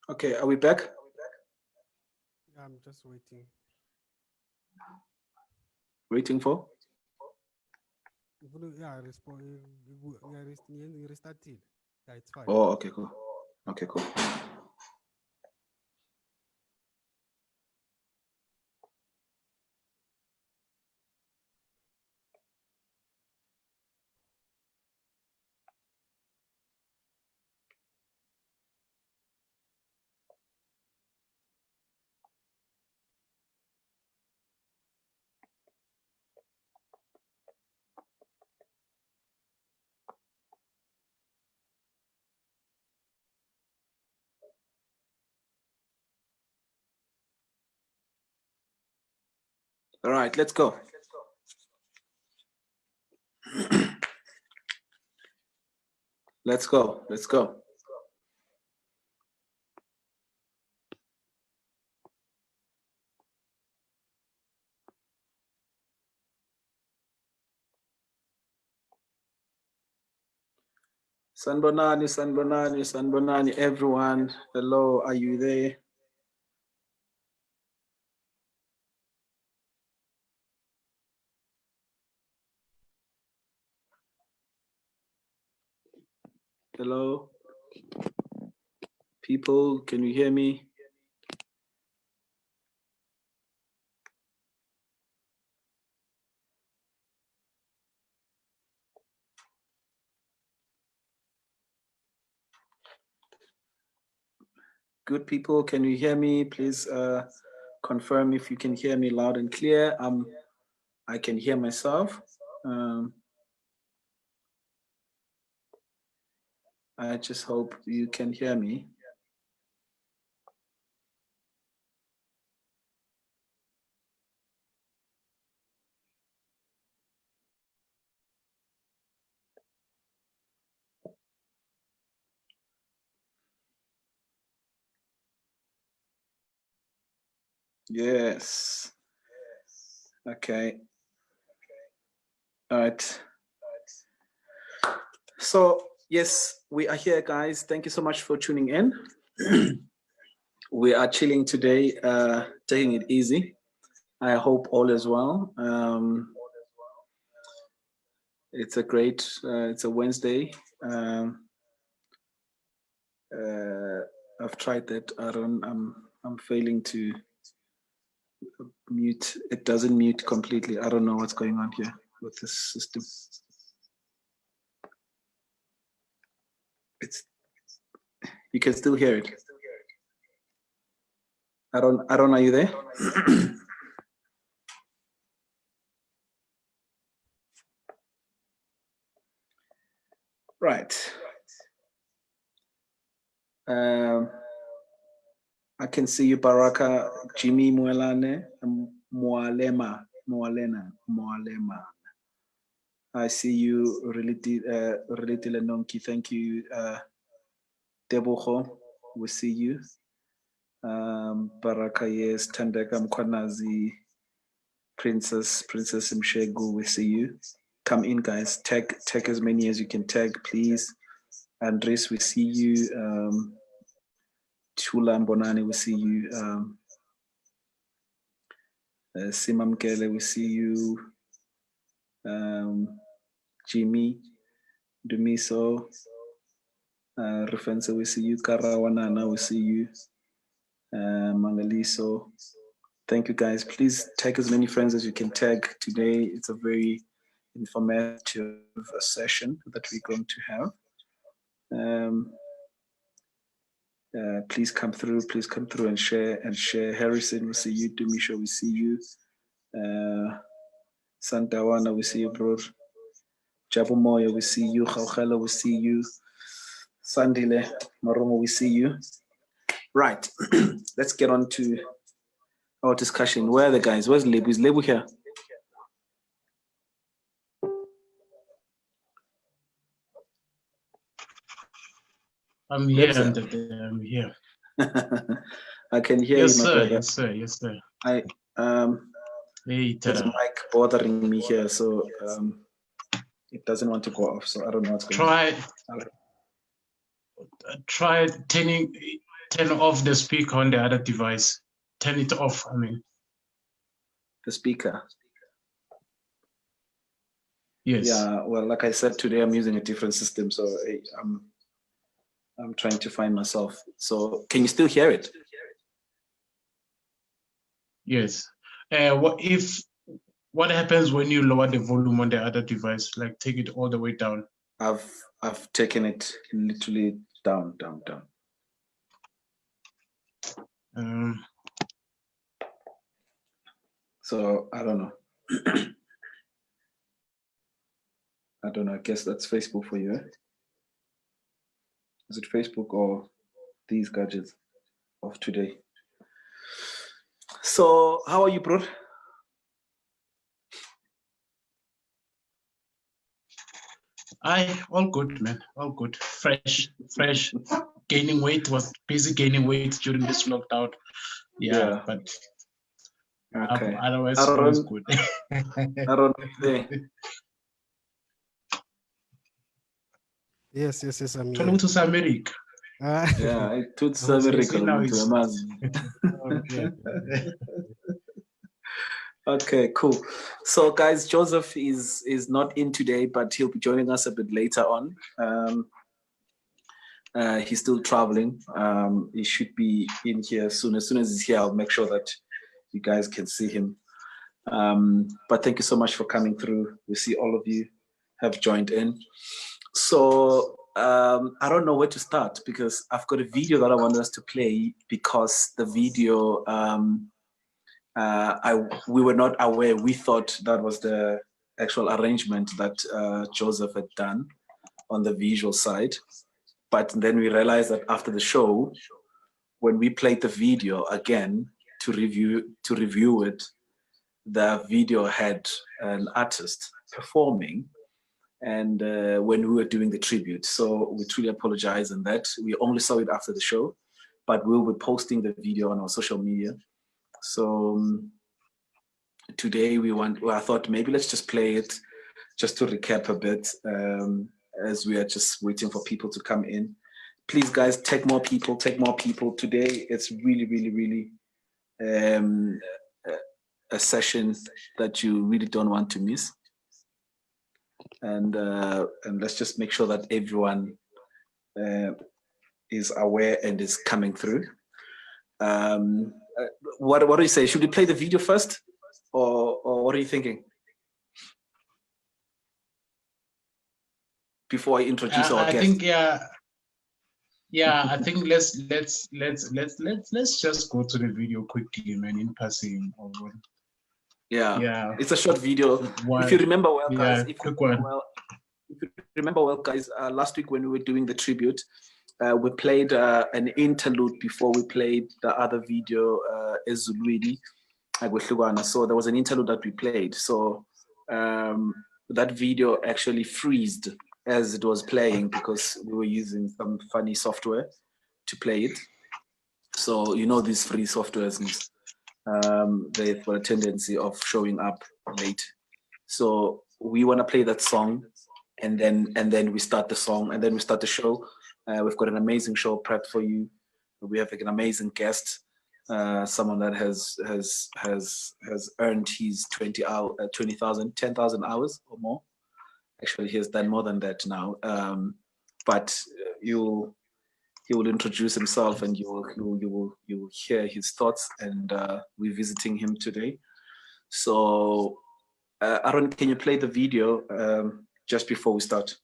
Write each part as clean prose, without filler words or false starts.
Okay, are we back? I'm just waiting. Waiting for? Yeah, respond. You restarted. Yeah, it's fine. Oh, okay, cool. Okay, cool. All right, let's go. Let's go. Let's go. Sanbonani, Sanbonani, Sanbonani, everyone. Hello, are you there? Hello? People, can you hear me? Good people, can you hear me? Please confirm if you can hear me loud and clear. I can hear myself. I just hope you can hear me. Yes. Okay. All right. So, yes, we are here, guys. Thank you so much for tuning in. We are chilling today, taking it easy. I hope all is well. It's a great, it's a Wednesday. I've tried that. I'm failing to mute. It doesn't mute completely. I don't know what's going on here with this system. You can still hear it. I don't know, are you there? Right. I can see you, Baraka, Jimmy Mwelane, Mwalema. I see you, Relitile Nonki. Thank you, Deboho. We see you. Baraka, yes, Tandeka Mkwanazi, Princess Mshegu, we see you. Come in, guys. Tag as many as you can tag, please. Andres, we see you. Chula Mbonani, we see you. Simam Kele, we see you. Jimmy, Dumiso, Rufensa, we see you. Karawanana, we see you. Mangaliso. Thank you, guys. Please tag as many friends as you can tag today. It's a very informative session that we're going to have. Please come through and share. Harrison, we see you. Dumisha, we see you. Santawana, we see you, bro. Jabu Moya, we see you. Khawkhala, we see you. Sandile, Maromo, we see you. Right, let's get on to our discussion. Where are the guys? Where's Lebu? Is Lebu here? I'm here, I'm here. I can hear Yes, you, my sir. brother. Yes, sir. Yes, sir. There's a mic bothering me here, so it doesn't want to go off. So I don't know what's going on. Try turning turn off the speaker on the other device. Turn it off, I mean. The speaker. Yes. Yeah, well, like I said, today I'm using a different system, so I'm trying to find myself. So can you still hear it? Yes. What happens when you lower the volume on the other device? Like take it all the way down. I've taken it literally down. So I don't know. I don't know. I guess that's Facebook for you. Eh? Is it Facebook or these gadgets of today? So how are you, bro? All good, man. All good. Fresh. Gaining weight. Was busy gaining weight during this lockdown. Yeah. But okay. Otherwise, it was good. Yes, I'm Trying here. to go to America. Yeah, I took America to Okay. Okay, cool. So guys, Joseph is not in today, but he'll be joining us a bit later on. He's still traveling. He should be in here soon. As soon as he's here, I'll make sure that you guys can see him. But thank you so much for coming through. We see all of you have joined in. So I don't know where to start because I've got a video that I want us to play because the video we were not aware. We thought that was the actual arrangement that Joseph had done on the visual side. But then we realized that after the show, when we played the video again to review it, the video had an artist performing, and when we were doing the tribute. So we truly apologize on that. We only saw it after the show, but we'll be posting the video on our social media. So today I thought maybe let's just play it just to recap a bit as we are just waiting for people to come in. Please guys, take more people. Today it's really a session that you really don't want to miss. And let's just make sure that everyone is aware and is coming through. What do you say? Should we play the video first? Or what are you thinking? Before I introduce our guest. I think I think let's just go to the video quickly, man, in passing. Yeah. It's a short video. If you remember well, guys. If you remember well, guys, last week when we were doing the tribute, we played an interlude before we played the other video, Ezulwini. So there was an interlude that we played. So that video actually freezed as it was playing because we were using some funny software to play it. So you know these free softwares, they've got a tendency of showing up late. So we want to play that song, and then we start the song, and then we start the show. We've got an amazing show prepped for you. We have an amazing guest, someone that has earned his 10,000 hours or more. Actually, he has done more than that now. But he will introduce himself, and you will hear his thoughts. And we're visiting him today. So, Aaron, can you play the video just before we start?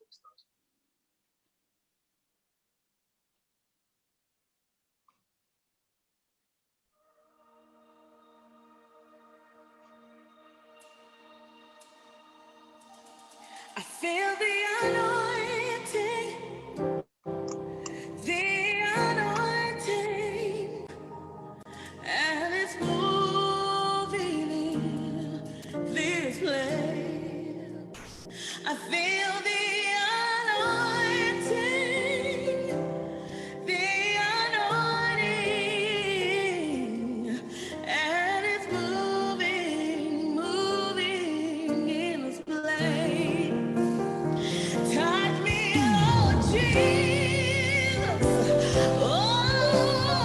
I feel the anointing, and it's moving in this place. I feel the anointing, and it's moving in this place. Touch me, oh Jesus. Oh.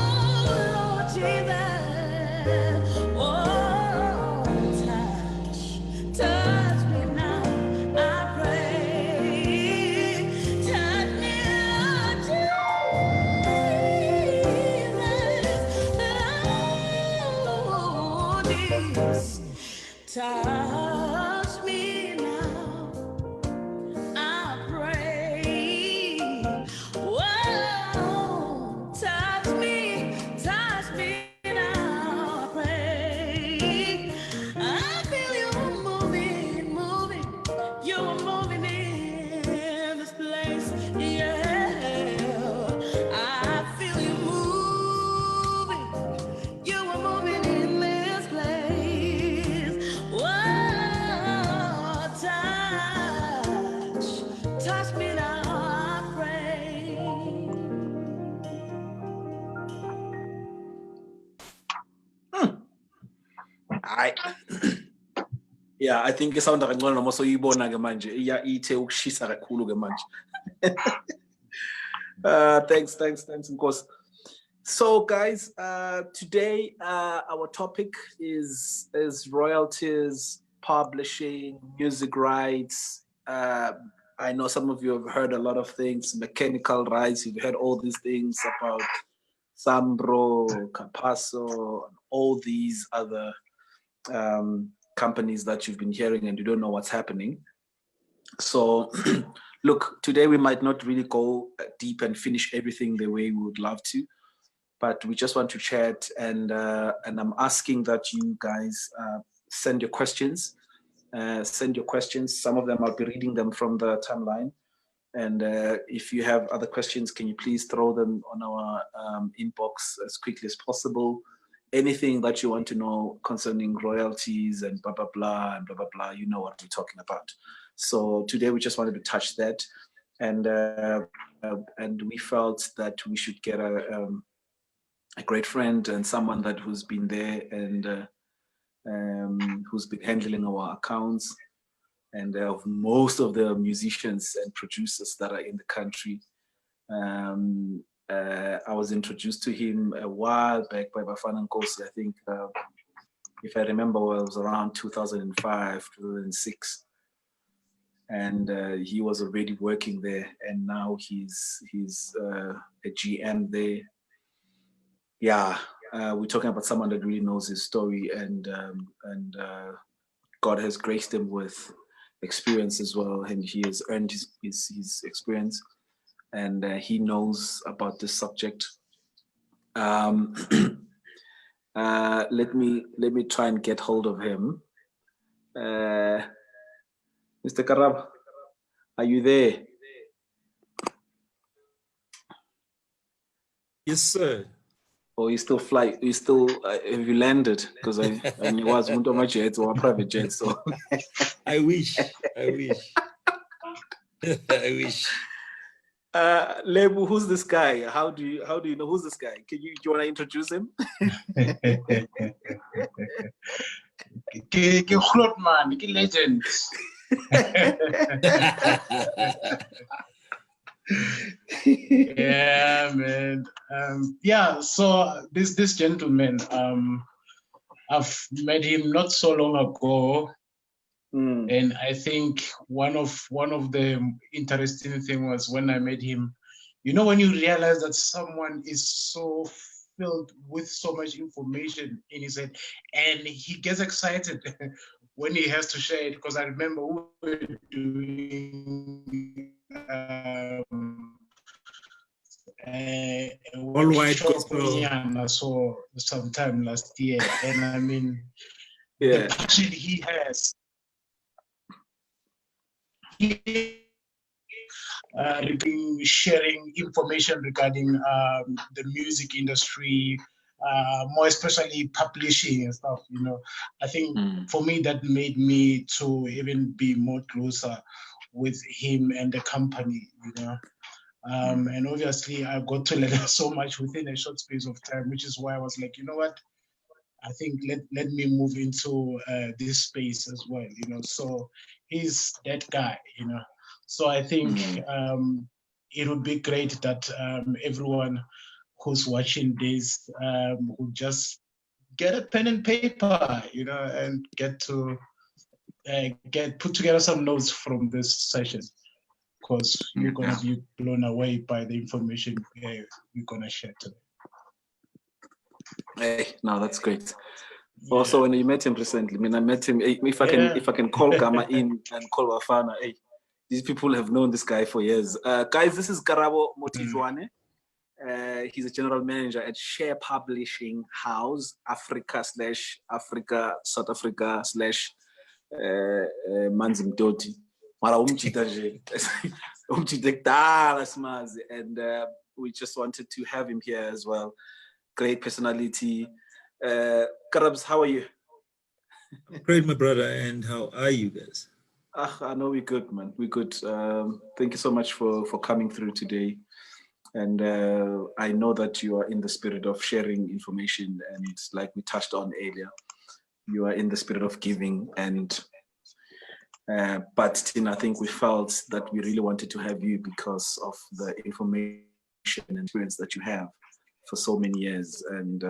Yeah, I think sound kangcono noma soyibona ke manje ithe ukushisa kakhulu ke manje. Thanks Nkosi. So guys, today our topic is royalties, publishing, music rights. I know some of you have heard a lot of things, mechanical rights. You've heard all these things about Sambro, Capasso, all these other companies that you've been hearing and you don't know what's happening. So look, today we might not really go deep and finish everything the way we would love to, but we just want to chat, and I'm asking that you guys send your questions. Some of them I'll be reading them from the timeline, and if you have other questions, can you please throw them on our inbox as quickly as possible. Anything that you want to know concerning royalties and blah blah blah and blah blah blah, you know what we're talking about. So today we just wanted to touch that, and we felt that we should get a great friend and someone who's been there and who's been handling our accounts, and of most of the musicians and producers that are in the country. I was introduced to him a while back by Bafana Nkosi. I think, if I remember well, it was around 2005, 2006. And he was already working there, and now he's a GM there. Yeah, we're talking about someone that really knows his story, and God has graced him with experience as well, and he has earned his experience, and he knows about this subject. Let me try and get hold of him. Mr. Karab, are you there? Yes, sir. Or you still fly? You still have you landed? Because I was one of my jets or a private jet. So I wish. I wish. Lebu, who's this guy? How do you know who's this guy? Do you want to introduce him? Man, legend. Yeah, man. Yeah, so this gentleman, I've met him not so long ago. And I think one of the interesting thing was when I met him, you know, when you realize that someone is so filled with so much information in his head, and he gets excited when he has to share it. Because I remember we were doing Worldwide gospel. So sometime last year, and I mean, yeah, the passion he has. Sharing information regarding the music industry, more especially publishing and stuff, you know. I think for me that made me to even be more closer with him and the company, you know. And obviously I got to learn so much within a short space of time, which is why I was like, you know what, I think let me move into this space as well, you know. So he's that guy, you know. So I think it would be great that everyone who's watching this would just get a pen and paper, you know, and get to put together some notes from this session, because you're gonna be blown away by the information we're gonna share today. Hey, no, that's great. Also, when you met him recently, I mean, I met him. If I can call Gamma in and call Wafana, hey, these people have known this guy for years. Guys, this is Karabo Motijwane. He's a general manager at Share Publishing House, Africa / South Africa / Manzimdoti. And we just wanted to have him here as well. Great personality. Karabs, how are you? Great, my brother. And how are you guys? I know we're good, man. We're good. Thank you so much for coming through today. And I know that you are in the spirit of sharing information, and like we touched on earlier, you are in the spirit of giving, and but Tina, I think we felt that we really wanted to have you because of the information and experience that you have for so many years. And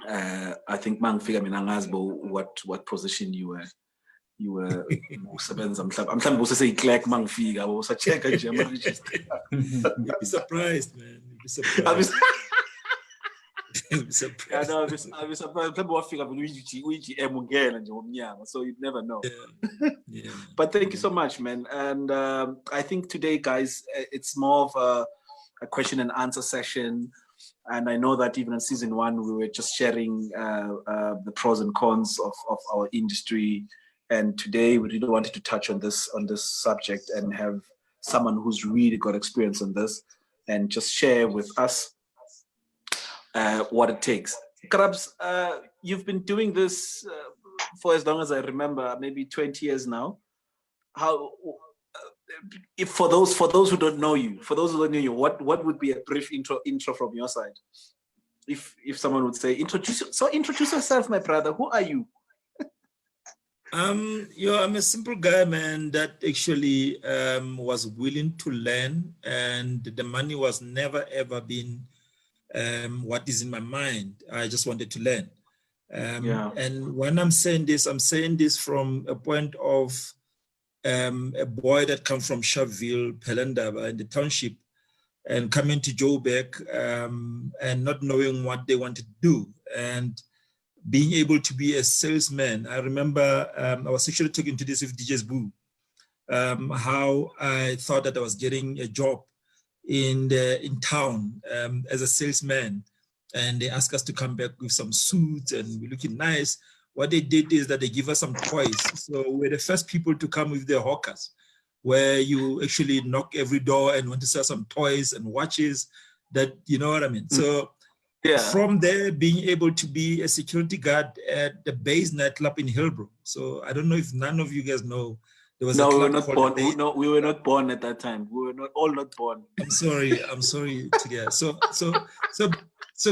I think mangifika mina ngazi what position you were usebenza mhlawumbe useseyiclerk mangifika usachecka nje ama-register. You'd be surprised, man. You'd be surprised. You'd be surprised. Yeah, no, I'll be surprised. Mhlawumbe wafika vele uyi-GM ungena nje ngomnyango, so you'd never know. Yeah. But thank you so much, man. And I think today, guys, it's more of a question and answer session. And I know that even in season 1, we were just sharing the pros and cons of our industry. And today, we really wanted to touch on this subject and have someone who's really got experience on this and just share with us what it takes. Krabs, you've been doing this for as long as I remember, maybe 20 years now. How, if for those who don't know you, what would be a brief intro from your side? If someone would say, introduce yourself, my brother. Who are you? I'm a simple guy, man, that actually was willing to learn, and the money was never ever been what is in my mind. I just wanted to learn. And when I'm saying this from a point of a boy that comes from Sharpeville, Pelendaba, in the township, and coming to Joburg and not knowing what they wanted to do, and being able to be a salesman. I remember I was actually talking to this with DJ's Boo, how I thought that I was getting a job in town as a salesman, and they asked us to come back with some suits and we're looking nice. What they did is that they give us some toys. So we're the first people to come with their hawkers, where you actually knock every door and want to sell some toys and watches that, you know what I mean? So from there, being able to be a security guard at the Bays nightclub in Hillbrook. So I don't know if none of you guys know, there was a club we were not born. No, we were not born at that time. We were all not born. I'm sorry to get so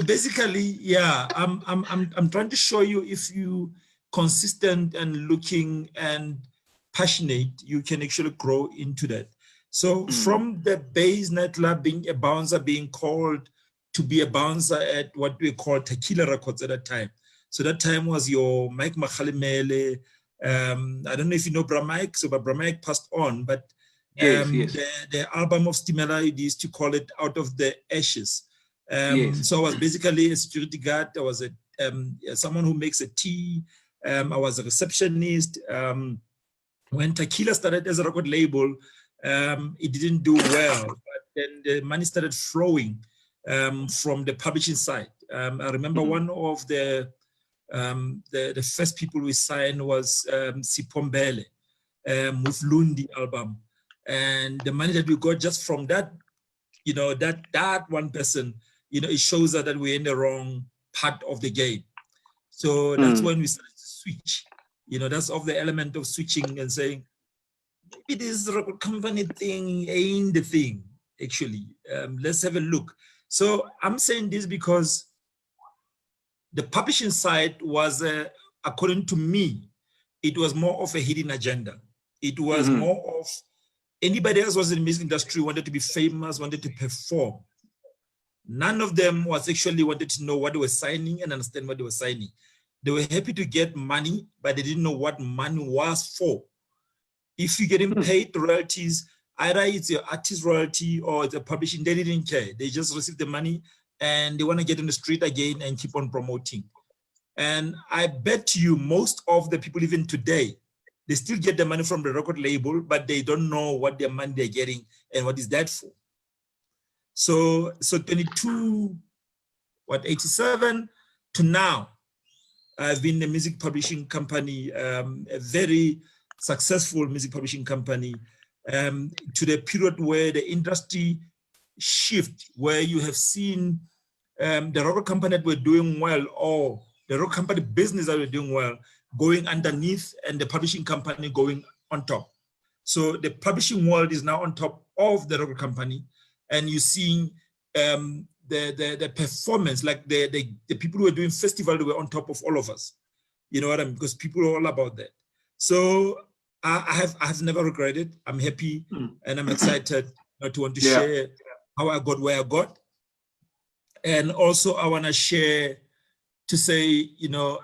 basically, yeah, I'm trying to show you, if you consistent and looking and passionate, you can actually grow into that. So from the Bays nightclub being a bouncer, being called to be a bouncer at what we call Tequila Records at that time. So that time was your Mike Makhalimele. I don't know if you know Bra Mike, so but Bra Mike passed on, but yes. The album of Stimela, it used to call it Out of the Ashes. So I was basically a security guard. I was someone who makes a tea. I was a receptionist. When Tequila started as a record label, it didn't do well, but then the money started flowing from the publishing side. I remember one of the first people we signed was Sipombele with Lundi album. And the money that we got just from that, you know, that one person, you know, it shows that we're in the wrong part of the game. So that's when we started to switch. You know, that's of the element of switching and saying, maybe this record company thing ain't the thing, actually. Let's have a look. So I'm saying this because the publishing side was, according to me, it was more of a hidden agenda. It was more of anybody else was in the music industry, wanted to be famous, wanted to perform. None of them was actually wanted to know what they were signing and understand what they were signing. They were happy to get money, but they didn't know what money was for. If you're getting paid royalties, either it's your artist royalty or the publishing, they didn't care. They just received the money and they want to get in the street again and keep on promoting. And I bet you most of the people even today, they still get the money from the record label, but they don't know what their money they're getting and what is that for. So 87 to now, I've been a music publishing company, a very successful music publishing company, to the period where the industry shift, where you have seen the record company that were doing well, or the record company business that were doing well, going underneath and the publishing company going on top. So the publishing world is now on top of the record company, and you're seeing the performance, like the people who were doing festival, they were on top of all of us. You know what I mean? Because people are all about that. So I have never regretted. I'm happy and I'm excited to want to share how I got where I got. And also I want to share to say, you know,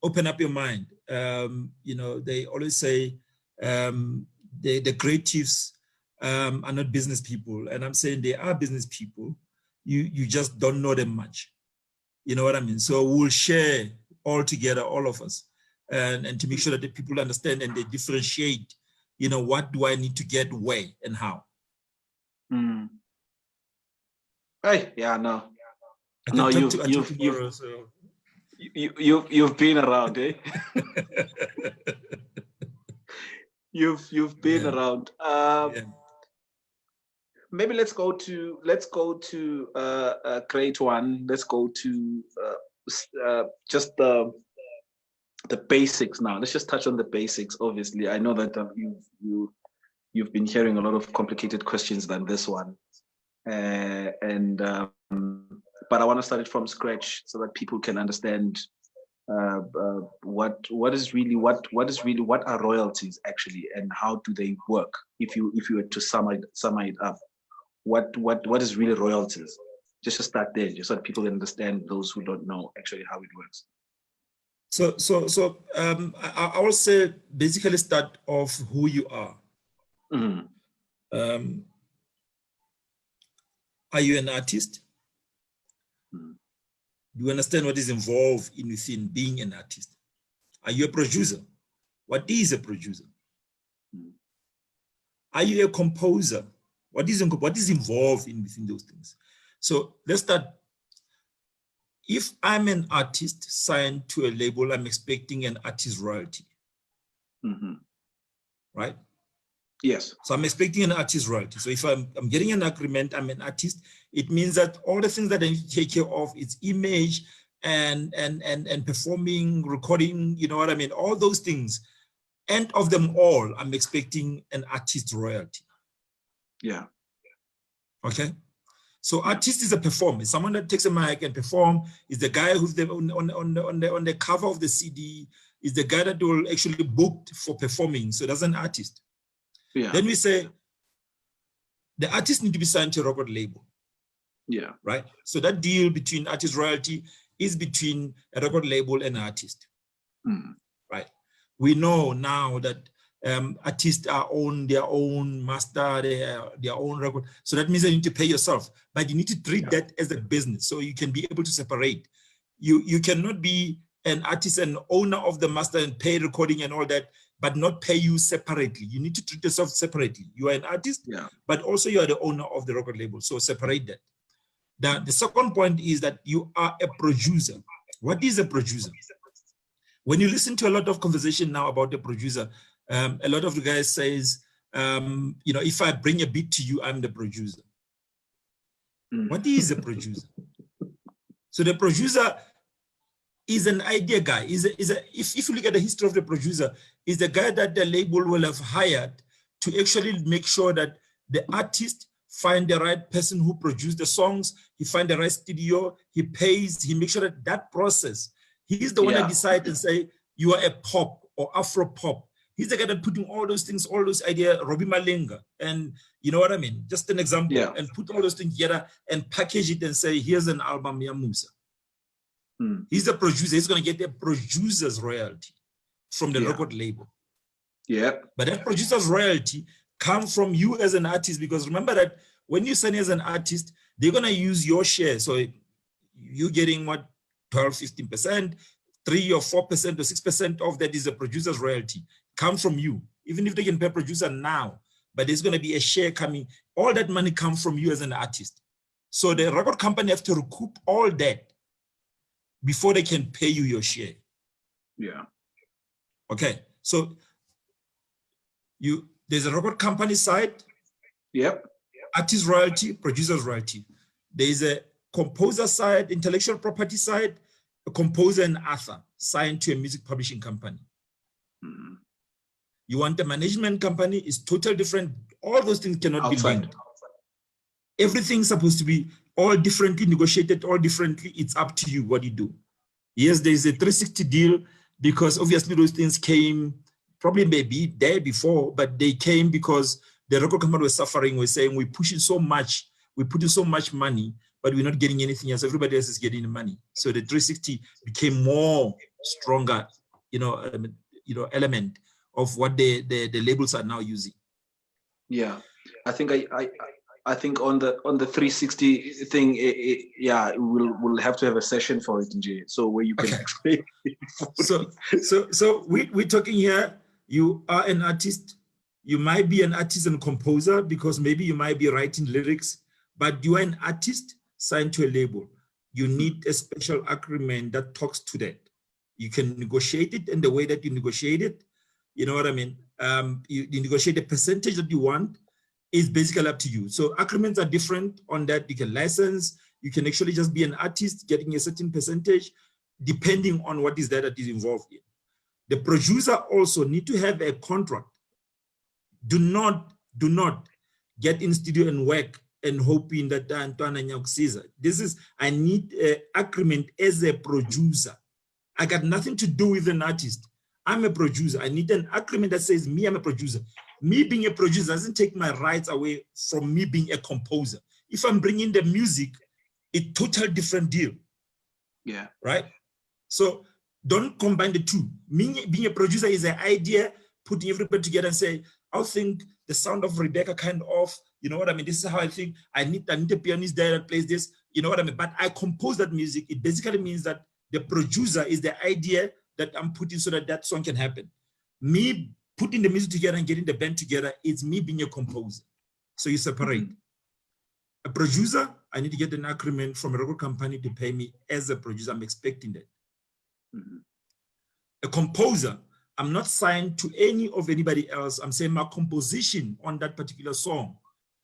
open up your mind. You know, they always say the creatives are not business people. And I'm saying they are business people. You just don't know them much. You know what I mean? So we'll share all together, all of us, and to make sure that the people understand and they differentiate, you know, what do I need to get where and how. Hey, yeah, no. I can No, you've been around, eh? You've been around. Maybe let's go to create one. Let's go to just the basics now. Let's just touch on the basics. Obviously, I know that you've been hearing a lot of complicated questions than this one, but I want to start it from scratch so that people can understand what are royalties actually, and how do they work? If you were to sum it up, what is really royalties? Just to start there, just so that people can understand, those who don't know actually how it works. So I will say basically start off who you are. Are you an artist? Do you understand what is involved within being an artist? Are you a producer? What is a producer? Are you a composer? What is involved within those things? So let's start. If I'm an artist signed to a label, I'm expecting an artist royalty. Right? Yes. So I'm expecting an artist royalty. So if I'm getting an agreement, I'm an artist, it means that all the things that I need to take care of, it's image and performing, recording, you know what I mean? All those things. End of them all, I'm expecting an artist royalty. Yeah. Okay. So artist is a performer. Someone that takes a mic and perform. Is the guy who's on the cover of the CD. Is the guy that will actually booked for performing. So that's an artist. Yeah. Then we say the artist need to be signed to a record label. Yeah. Right. So that deal between artist royalty is between a record label and an artist. Right. We know now that artists are own their own master, their own record. So that means that you need to pay yourself, but you need to treat that as a business so you can be able to separate. You cannot be an artist and owner of the master and pay recording and all that, but not pay you separately. You need to treat yourself separately. You are an artist, but also you are the owner of the record label. So separate that. The second point is that you are a producer. What is a producer? When you listen to a lot of conversation now about the producer, a lot of the guys says, you know, if I bring a beat to you, I'm the producer. What is a producer? So the producer is an idea guy. If you look at the history of the producer, is the guy that the label will have hired to actually make sure that the artist find the right person who produced the songs, he find the right studio, he pays, he makes sure that process, he's the one that decides and say, you are a pop or Afro pop. He's the guy that putting all those things, all those ideas, Robbie Malenga, and you know what I mean? Just an example, and put all those things together and package it and say, here's an album, Ya Musa. He's the producer, he's gonna get the producer's royalty from the record label. But that producer's royalty comes from you as an artist, because remember that when you sign as an artist, they're gonna use your share. So you're getting what, 12, 15%, 3 or 4% or 6% of that is a producer's royalty, comes from you. Even if they can pay producer now, but there's gonna be a share coming. All that money comes from you as an artist. So the record company have to recoup all that before they can pay you your share. Okay, so there's a record company side, artist royalty, producer's royalty. There's a composer side, intellectual property side, a composer and author signed to a music publishing company. You want a management company, is totally different. All those things cannot be linked. Everything's supposed to be all differently negotiated, all differently. It's up to you what you do. Yes, there's a 360 deal. because obviously those things came probably maybe there before, but they came because the record company was suffering. We're saying we put in so much money, but we're not getting anything else. Everybody else is getting the money. So the 360 became more stronger, element of what the labels are now using. Yeah, I think I think on the 360 thing, we'll have to have a session for it, NJ, so where you can explain. So we're talking here. You are an artist. You might be an artist and composer because maybe you might be writing lyrics, but you are an artist signed to a label. You need a special agreement that talks to that. You can negotiate it in the way that you negotiate it. You know what I mean? You negotiate the percentage that you want. Is basically up to you. So agreements are different on that. You can license. You can actually just be an artist getting a certain percentage, depending on what is that is involved in. The producer also need to have a contract. Do not get in studio and work and hoping that this is, I need an agreement as a producer. I got nothing to do with an artist. I'm a producer. I need an agreement that says me, I'm a producer. Me being a producer doesn't take my rights away from me being a composer. If I'm bringing the music, it's a total different deal. Yeah. Right? So don't combine the two. Me being a producer is an idea, putting everybody together and say, I think the sound of Rebecca kind of, you know what I mean? This is how I think I need a pianist there that plays this, you know what I mean? But I compose that music. It basically means that the producer is the idea that I'm putting so that song can happen. Me putting the music together and getting the band together, it's me being a composer. So you separate. A producer, I need to get an agreement from a record company to pay me as a producer. I'm expecting that. A composer, I'm not signed to anybody else. I'm saying my composition on that particular song,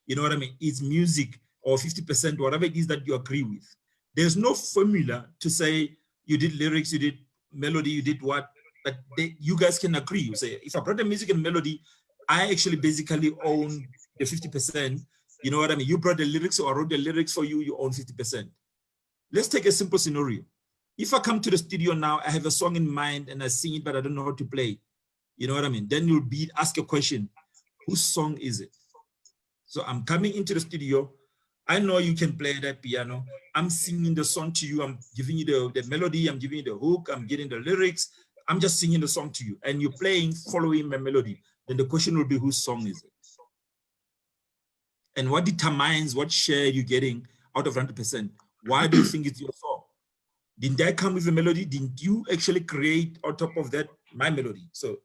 you know what I mean? It's music or 50%, whatever it is that you agree with. There's no formula to say you did lyrics, you did melody, you did what, but you guys can agree. You say, if I brought the music and melody, I actually basically own the 50%. You know what I mean? You brought the lyrics or I wrote the lyrics for you, you own 50%. Let's take a simple scenario. If I come to the studio now, I have a song in mind and I sing it, but I don't know how to play. You know what I mean? Then you'll ask a question, whose song is it? So I'm coming into the studio. I know you can play that piano. I'm singing the song to you. I'm giving you the melody. I'm giving you the hook. I'm getting the lyrics. I'm just singing the song to you. And you're playing, following my melody. Then the question will be, whose song is it? And what determines what share you're getting out of 100%? Why do you think it's your song? Didn't I come with a melody? Didn't you actually create on top of that my melody? So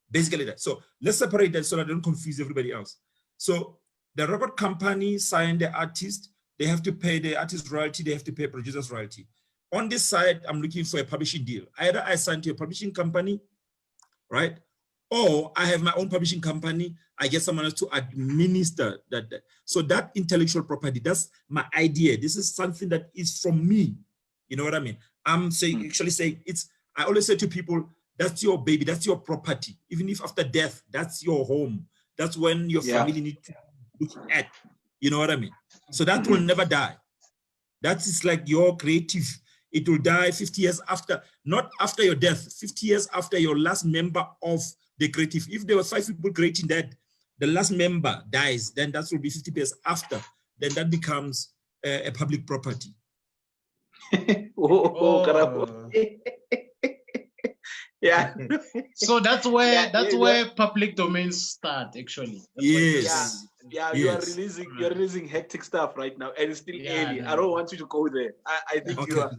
basically that. So let's separate that so that I don't confuse everybody else. So the record company signed the artist. They have to pay the artist royalty. They have to pay producer's royalty. On this side, I'm looking for a publishing deal. Either I sign to a publishing company, right? Or I have my own publishing company. I get someone else to administer that. So that intellectual property, that's my idea. This is something that is from me. You know what I mean? I'm saying, actually saying I always say to people, that's your baby, that's your property. Even if after death, that's your home. That's when your family need to look at, you know what I mean? So that will never die. That is like your creative. It will die 50 years after, not after your death, 50 years after your last member of the creative. If there were 5 people creating that, the last member dies, then that will be 50 years after. Then that becomes a public property. Yeah. So that's where public domains start, actually. Yes. Yeah, yes. You're releasing hectic stuff right now, and it's still early. No. I don't want you to go there. I think you are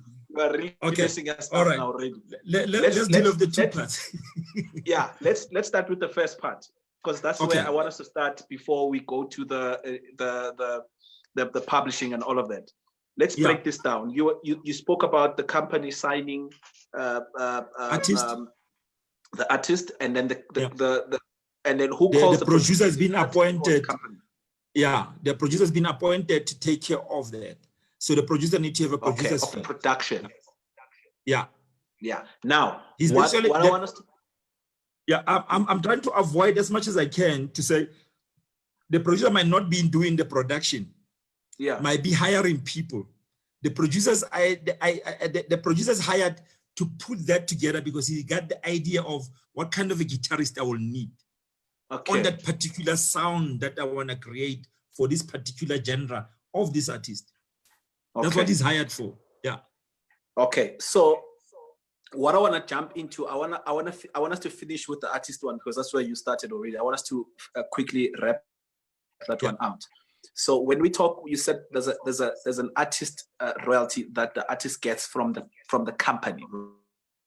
really messing us up now already. Let's deal with the two parts. Yeah, let's start with the first part, because that's where I want us to start before we go to the publishing and all of that. Let's break this down. You spoke about the company signing the artist, and then and then who calls the producer has been appointed. Yeah, the producer has been appointed to take care of that. So the producer needs to have a producer's fee. Production. Yeah. Yeah. Now, what I want us to. Yeah, I'm trying to avoid as much as I can to say the producer might not be doing the production. Yeah. Might be hiring people. The producers, the producers hired to put that together because he got the idea of what kind of a guitarist I will need on that particular sound that I want to create for this particular genre of this artist. That's what he's hired for. Yeah. Okay. So what I want to jump into, I want us to finish with the artist one because that's where you started already. I want us to quickly wrap that one out. So when we talk, you said there's an artist royalty that the artist gets from the company.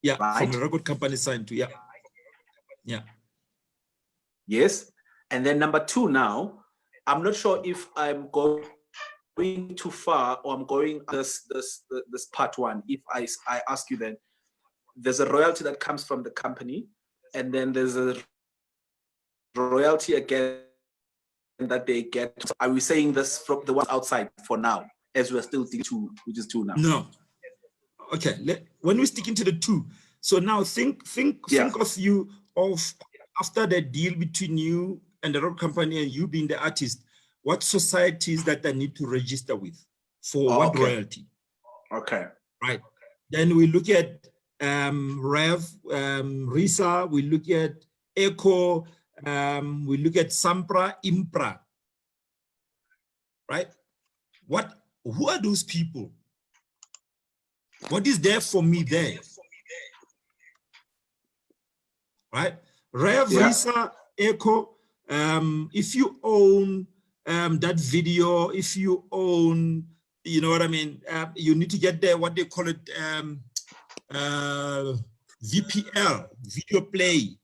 Yeah, right? From the record company signed to, yeah. Yes. And then number two now, I'm not sure if I'm going too far or I'm going this part one. If I ask you then, there's a royalty that comes from the company, and then there's a royalty again that they get. Are we saying this from the ones outside for now, as we're still sticking to, which is two now? No. Okay. When we stick into the two, so now think of you of after the deal between you and the record company and you being the artist, what societies that I need to register with for what royalty? Okay. Right. Then we look at Rev, Risa, we look at Echo, we look at Sampra, Impra. Right? Who are those people? What is there for me there? Right? Rev, Risa, Echo, if you own that video, if you own, you know what I mean, you need to get there, what they call it, VPL, video play.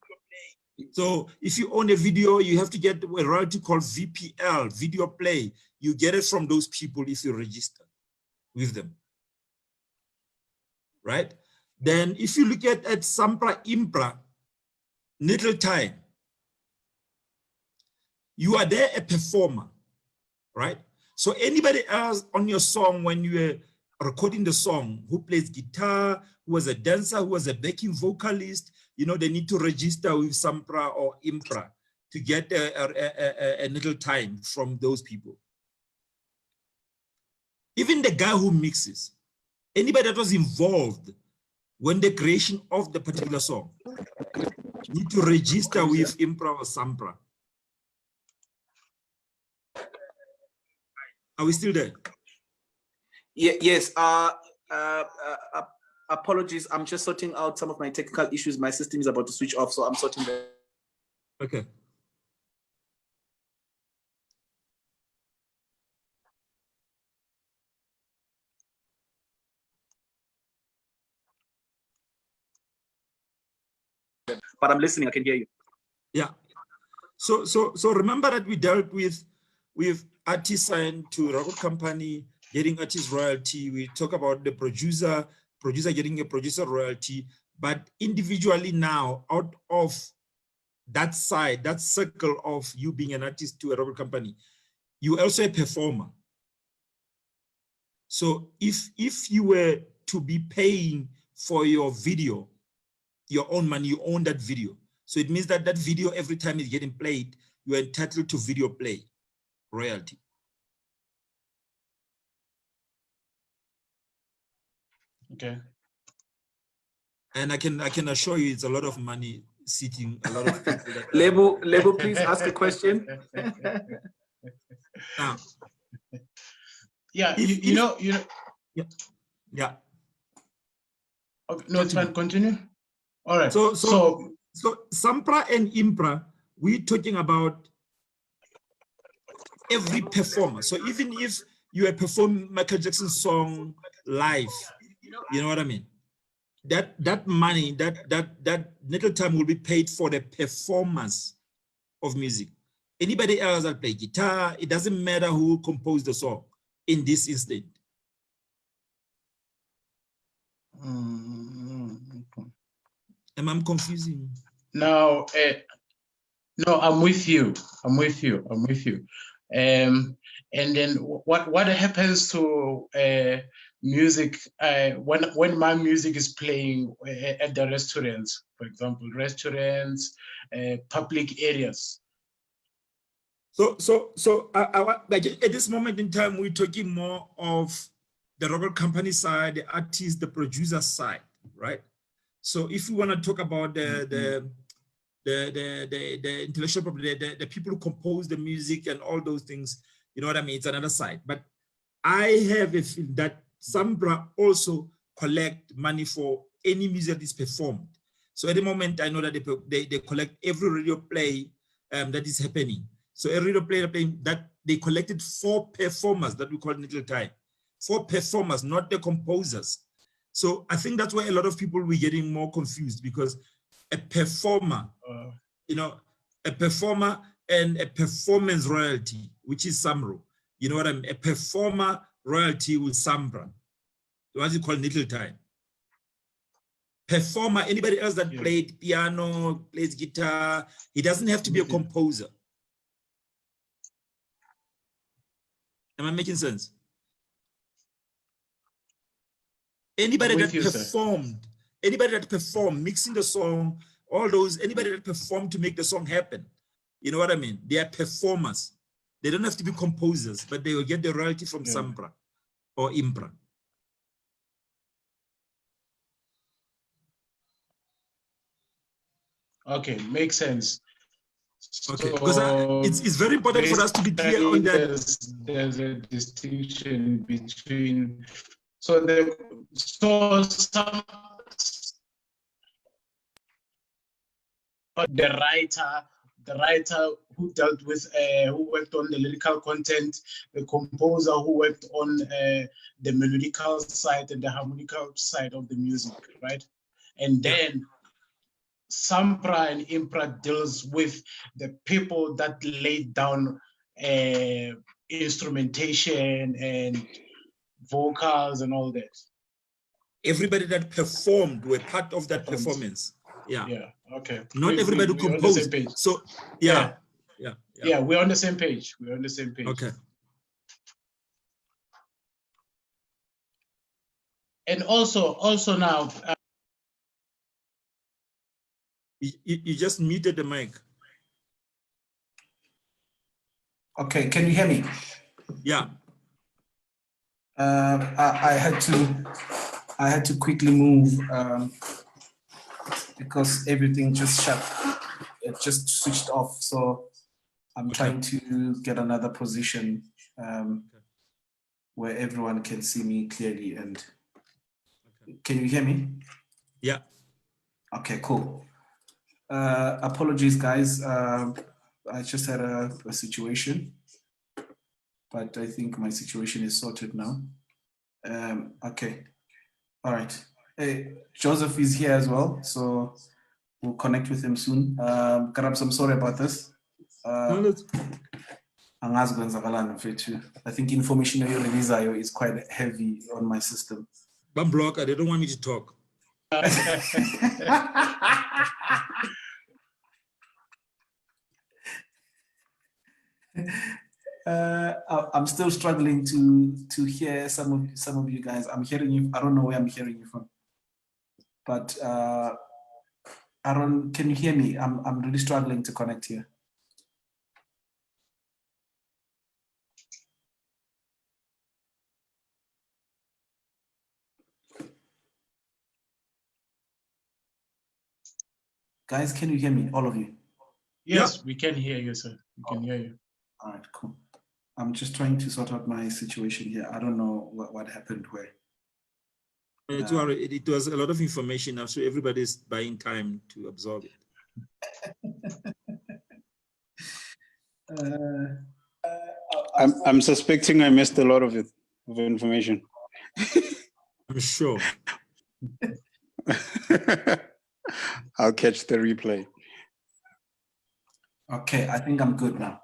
So if you own a video, you have to get a royalty called VPL, video play. You get it from those people if you register with them. Right? Then if you look at Sampra Impra, little time, you are there a performer, right? So anybody else on your song when you are recording the song, who plays guitar, who was a dancer, who was a backing vocalist, you know, they need to register with Sampra or Impra to get a little time from those people. Even the guy who mixes, anybody that was involved when the creation of the particular song, need to register with Impra or Sampra. Are we still there? Yeah, yes. Apologies. I'm just sorting out some of my technical issues. My system is about to switch off, so I'm sorting that. Okay. But I'm listening. I can hear you. Yeah. So remember that we dealt with artists signed to record company, getting artist royalty. We talk about the producer getting a producer royalty, but individually now, out of that side, that circle of you being an artist to a record company, you also a performer. So if you were to be paying for your video, your own money, you own that video. So it means that that video, every time it's getting played, you're entitled to video play royalty. Okay. And I can assure you it's a lot of money sitting, a lot of people. Lebo, please ask a question. Now, yeah, you know. Yeah. Okay, no, it's fine. Continue. All right. So Sampra and Impra, we're talking about every performer. So even if you are performing Michael Jackson's song live, you know what I mean? That money, that little time will be paid for the performance of music. Anybody else that play guitar, it doesn't matter who composed the song in this instant. Am I confusing? No, no, I'm with you. And then what happens to music when my music is playing at the restaurants, for example, public areas? So like at this moment in time, we're talking more of the record company side, the artist, the producer side, right? So if we want to talk about the intellectual property, the people who compose the music and all those things, you know what I mean? It's another side. But I have a feeling that Sambra also collect money for any music that is performed. So at the moment, I know that they collect every radio play that is happening. So every radio play that they collected 4 performers that we call Little Time. 4 performers, not the composers. So I think that's why a lot of people were getting more confused, because a performer, you know, a performer and a performance royalty, which is Samro. You know what I mean? A performer royalty with Sambra. What you call Little Time. Performer, anybody else that played piano, plays guitar, he doesn't have to be a composer. Am I making sense? Anybody that performed, anybody that performed, mixing the song, all those, anybody that performed to make the song happen. You know what I mean? They are performers. They don't have to be composers, but they will get the royalty from Sambra or Impra. Okay, makes sense. Okay, because it's very important for us to be clear on that. There's a distinction between some the writer who dealt with who worked on the lyrical content, the composer who worked on the melodical side and the harmonical side of the music, right? And then Sampra and Impra deals with the people that laid down instrumentation and vocals and all that. Everybody that performed were part of that performance. Yeah. Yeah. Okay. Not everybody who composed. So yeah, we're on the same page. We're on the same page. Okay. And also now. You just muted the mic. Okay, can you hear me? Yeah. I had to quickly move because everything just shut. It just switched off. So I'm trying to get another position where everyone can see me clearly. And can you hear me? Yeah. Okay, cool. Apologies, guys. I just had a situation, but I think my situation is sorted now. Okay. All right. Hey, Joseph is here as well, so we'll connect with him soon. Karabs, I'm sorry about this. I think information is quite heavy on my system. But blocker, they don't want me to talk. I'm still struggling to hear some of you guys. I'm hearing you. I don't know where I'm hearing you from, but Aaron, can you hear me? I'm really struggling to connect here. Guys, can you hear me? All of you? Yes, we can hear you, sir. We can hear you. All right, cool. I'm just trying to sort out my situation here. I don't know what happened where. It was a lot of information. I'm sure everybody's buying time to absorb it. I'm suspecting I missed a lot of it, of information. I'm sure. I'll catch the replay. Okay, I think I'm good now.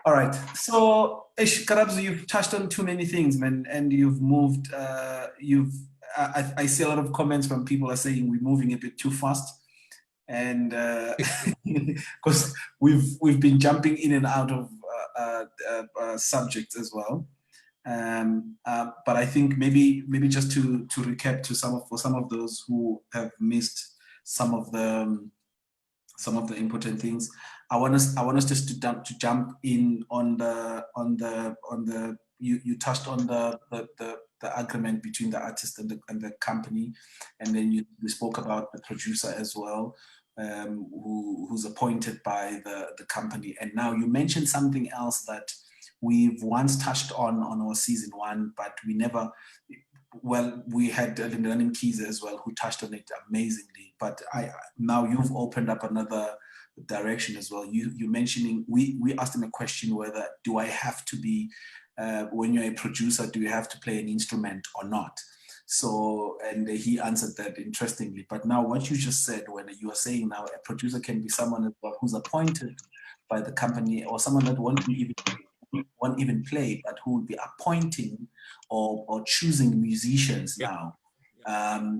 All right, so Karabs, you've touched on too many things, man, and you've moved. I see a lot of comments from people are saying we're moving a bit too fast, and because we've been jumping in and out of subjects as well. But I think maybe just to recap to some of those who have missed some of the important things. I want us just to jump in on the you touched on the the agreement between the artist and the company, and then we spoke about the producer as well, who's appointed by the company. And now you mentioned something else that we've once touched on our season 1, but we never. Well, we had Linda Keys as well, who touched on it amazingly. But now you've opened up another direction as well. You mentioning, we asked him a question whether, do I have to be, when you're a producer, do you have to play an instrument or not? So, and he answered that interestingly. But now what you just said, when you are saying now a producer can be someone who's appointed by the company, or someone that won't even play, but who will be appointing or choosing musicians now,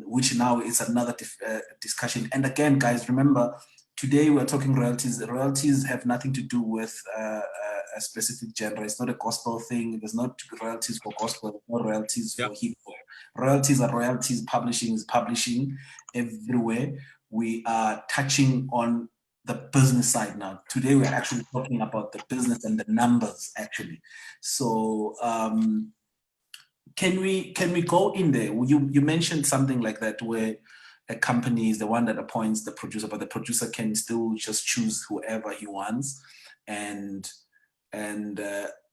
which now is another discussion. And again, guys, remember, today we're talking royalties. Royalties have nothing to do with a specific genre. It's not a gospel thing. There's not royalties for gospel, there's no royalties for hip hop. Royalties are royalties, publishing is publishing everywhere. We are touching on the business side now. Today we're actually talking about the business and the numbers actually. So can we go in there? You mentioned something like that, where a company is the one that appoints the producer, but the producer can still just choose whoever he wants, and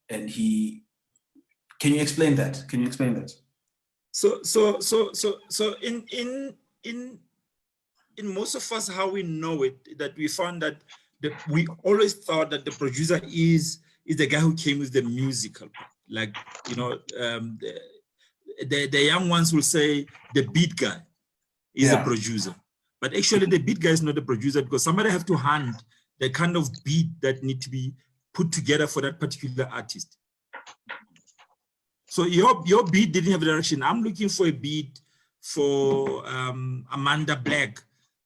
he. Can you explain that? So in most of us, how we know it, that we found that we always thought that the producer is the guy who came with the musical, like, you know, the young ones will say the beat guy is a producer, but actually the beat guy is not a producer, because somebody have to hand the kind of beat that need to be put together for that particular artist. So your beat didn't have a direction. I'm looking for a beat for Amanda Black,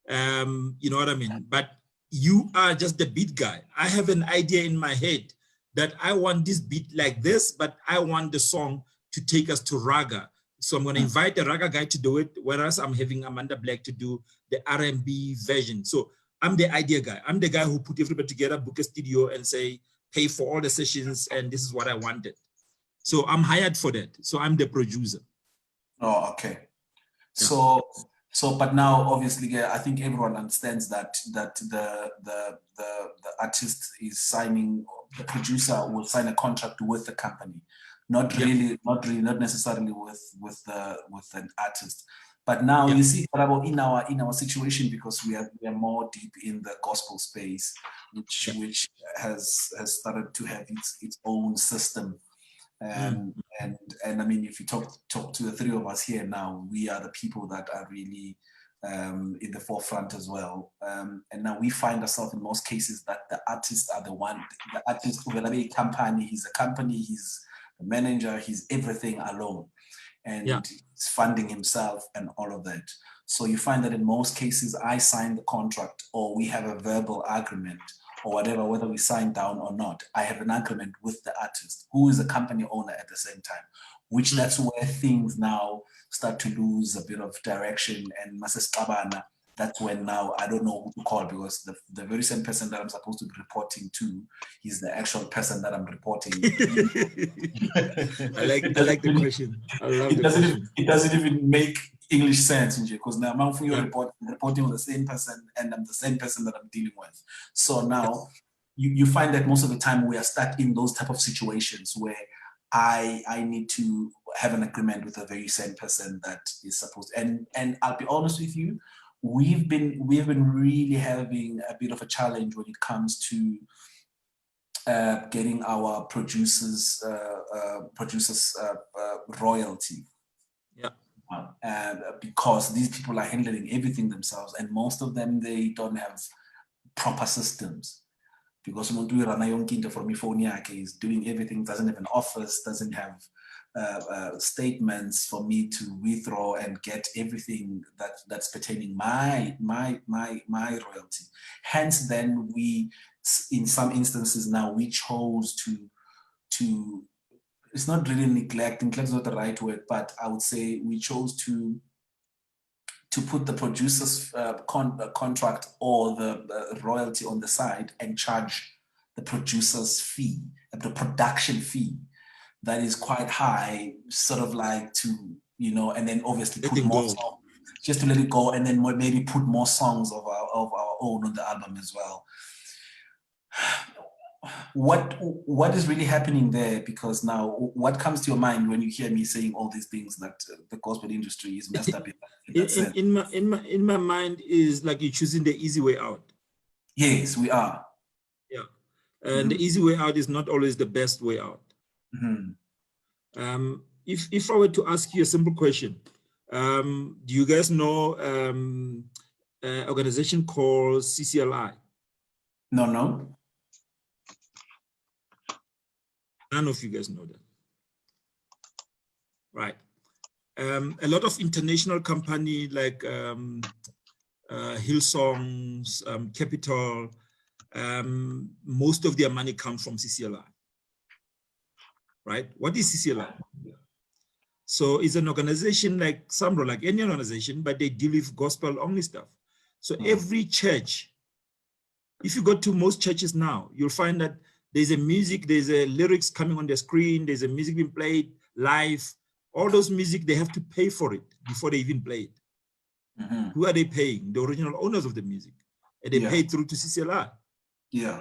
you know what I mean? But you are just the beat guy. I have an idea in my head that I want this beat like this, but I want the song to take us to raga. So I'm going to invite the raga guy to do it, whereas I'm having Amanda Black to do the R&B version. So I'm the idea guy. I'm the guy who put everybody together, book a studio and say, pay for all the sessions, and this is what I wanted. So I'm hired for that. So I'm the producer. Oh, okay. Yeah. So, but now obviously, I think everyone understands that the artist is signing, the producer will sign a contract with the company, not necessarily with an artist. But now you see, in our situation, because we are more deep in the gospel space, which has started to have its own system. And I mean, if you talk to the three of us here now, we are the people that are really in the forefront as well. And now we find ourselves in most cases that the artists are the artist, whether a company, he's a company, he's the manager, he's everything alone. And he's funding himself and all of that. So you find that in most cases, I sign the contract, or we have a verbal agreement, or whatever, whether we sign down or not, I have an agreement with the artist, who is a company owner at the same time, which that's where things now start to lose a bit of direction. And Mrs. Kabana, that's when now I don't know who to call, because the very same person that I'm supposed to be reporting to is the actual person that I'm reporting. I like the question. I love the question. It doesn't even make English sense, because now I'm reporting on the same person, and I'm the same person that I'm dealing with. So now you find that most of the time we are stuck in those type of situations where I need to have an agreement with the very same person that is supposed. And I'll be honest with you, we've been really having a bit of a challenge when it comes to getting our producers royalty. Because these people are handling everything themselves, and most of them, they don't have proper systems. Because from is doing everything, doesn't have an office, doesn't have statements for me to withdraw and get everything that's pertaining my royalty. Hence, then we, in some instances now, we chose to it's not really neglect is not the right word, but I would say we chose to put the producer's contract or the royalty on the side and charge the producer's fee, the production fee. that is quite high, sort of like to, you know, and then obviously Let put it more go. songs, just to let it go, and then maybe put more songs of our own on the album as well. What is really happening there? Because now, what comes to your mind when you hear me saying all these things that the gospel industry is messed up in that sense? In my mind is like you're choosing the easy way out. Yes, we are. Yeah, and the easy way out is not always the best way out. If I were to ask you a simple question, do you guys know an organization called CCLI? No. None of you guys know that. Right. A lot of international company like Hillsongs, Capital, most of their money comes from CCLI. Right? What is CCLI? So it's an organization like Samro, like any organization, but they deal with gospel only stuff. So every church, if you go to most churches now, you'll find that there's a music, there's a lyrics coming on the screen, there's a music being played live. All those music, they have to pay for it before they even play it. Who are they paying? The original owners of the music. And they pay through to CCLI. Yeah.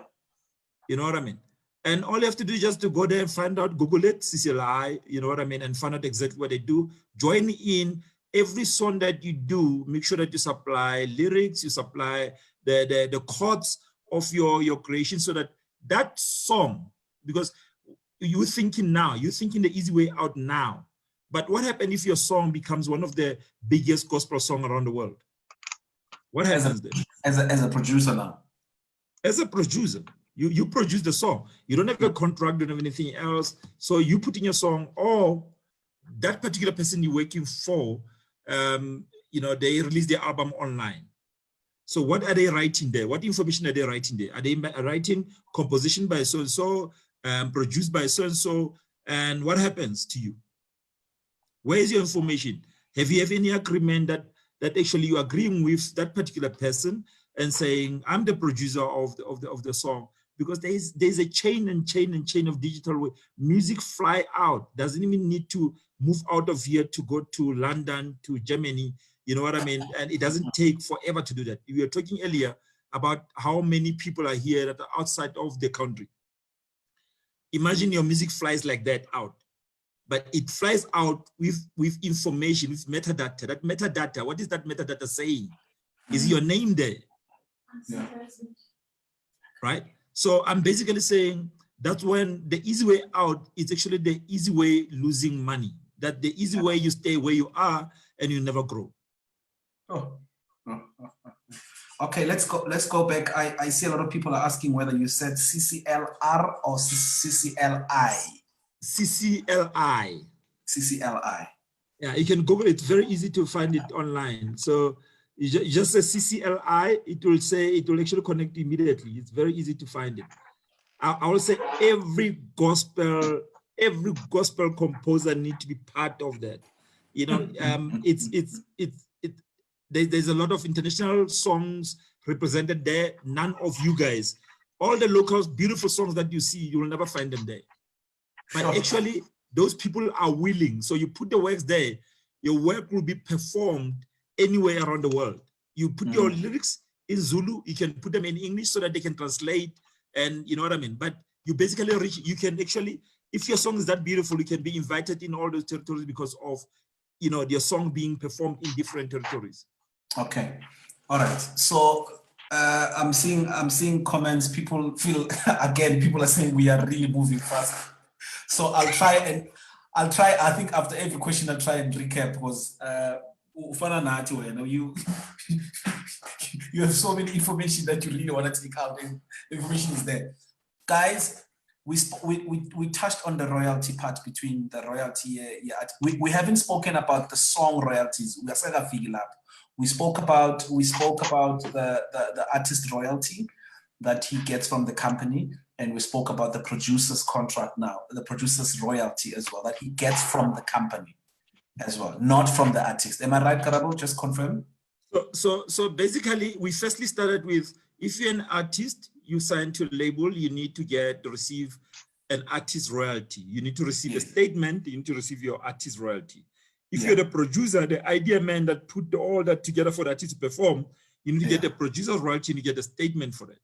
You know what I mean? And all you have to do is just to go there and find out, Google it, CCLI, you know what I mean, and find out exactly what they do. Join in every song that you do, make sure that you supply lyrics, you supply the chords of your creation, so that that song, because you're thinking the easy way out now. But what happens if your song becomes one of the biggest gospel songs around the world? What happens then? As a producer now? As a producer, you produce the song. You don't have a contract, don't have anything else. So you put in your song, or that particular person you're working for, you know, they release their album online. So what are they writing there? What information are they writing there? Are they writing composition by so-and-so, produced by so-and-so, and what happens to you? Where is your information? Have you any agreement that actually you're agreeing with that particular person and saying, I'm the producer of the song? Because there's a chain of digital way. Music fly out, doesn't even need to move out of here to go to London, to Germany, you know what I mean? And it doesn't take forever to do that. We were talking earlier about how many people are here that are outside of the country. Imagine your music flies like that out, but it flies out with information, with metadata. That metadata, what is that metadata saying? Is your name there? Yeah. Right? So I'm basically saying that's when the easy way out is actually the easy way losing money. That the easy way you stay where you are and you never grow. Okay, let's go back. I see a lot of people are asking whether you said CCLR or CCLI. CCLI. CCLI. Yeah, you can Google it. It's very easy to find it online. So you just say CCLI, it will actually connect immediately. It's very easy to find it. I will say every gospel composer need to be part of that. You know, there's a lot of international songs represented there. None of you guys, all the local beautiful songs that you see, you will never find them there. But actually, those people are willing. So you put the works there, your work will be performed anywhere around the world. You put your lyrics in Zulu, you can put them in English so that they can translate, and you know what I mean? But you basically you can actually, if your song is that beautiful, you can be invited in all those territories because of, you know, your song being performed in different territories. Okay, all right. So I'm seeing comments. People feel again. People are saying we are really moving fast. So I'll try. I think after every question, I'll try and recap because you have so many information that you really want to take out, and the information is there, guys. We touched on the royalty part between the royalty. We haven't spoken about the song royalties. We spoke about the artist royalty that he gets from the company, and we spoke about the producer's contract now, the producer's royalty as well, that he gets from the company as well, not from the artist. Am I right, Karabo? Just confirm. So basically, we firstly started with, if you're an artist, you sign to a label, you need to receive an artist royalty. You need to receive a Yes. statement. You need to receive your artist royalty. If Yeah. you're the producer, the idea man that put all that together for the artist to perform, you need to get Yeah. the producer's royalty and you get a statement for it.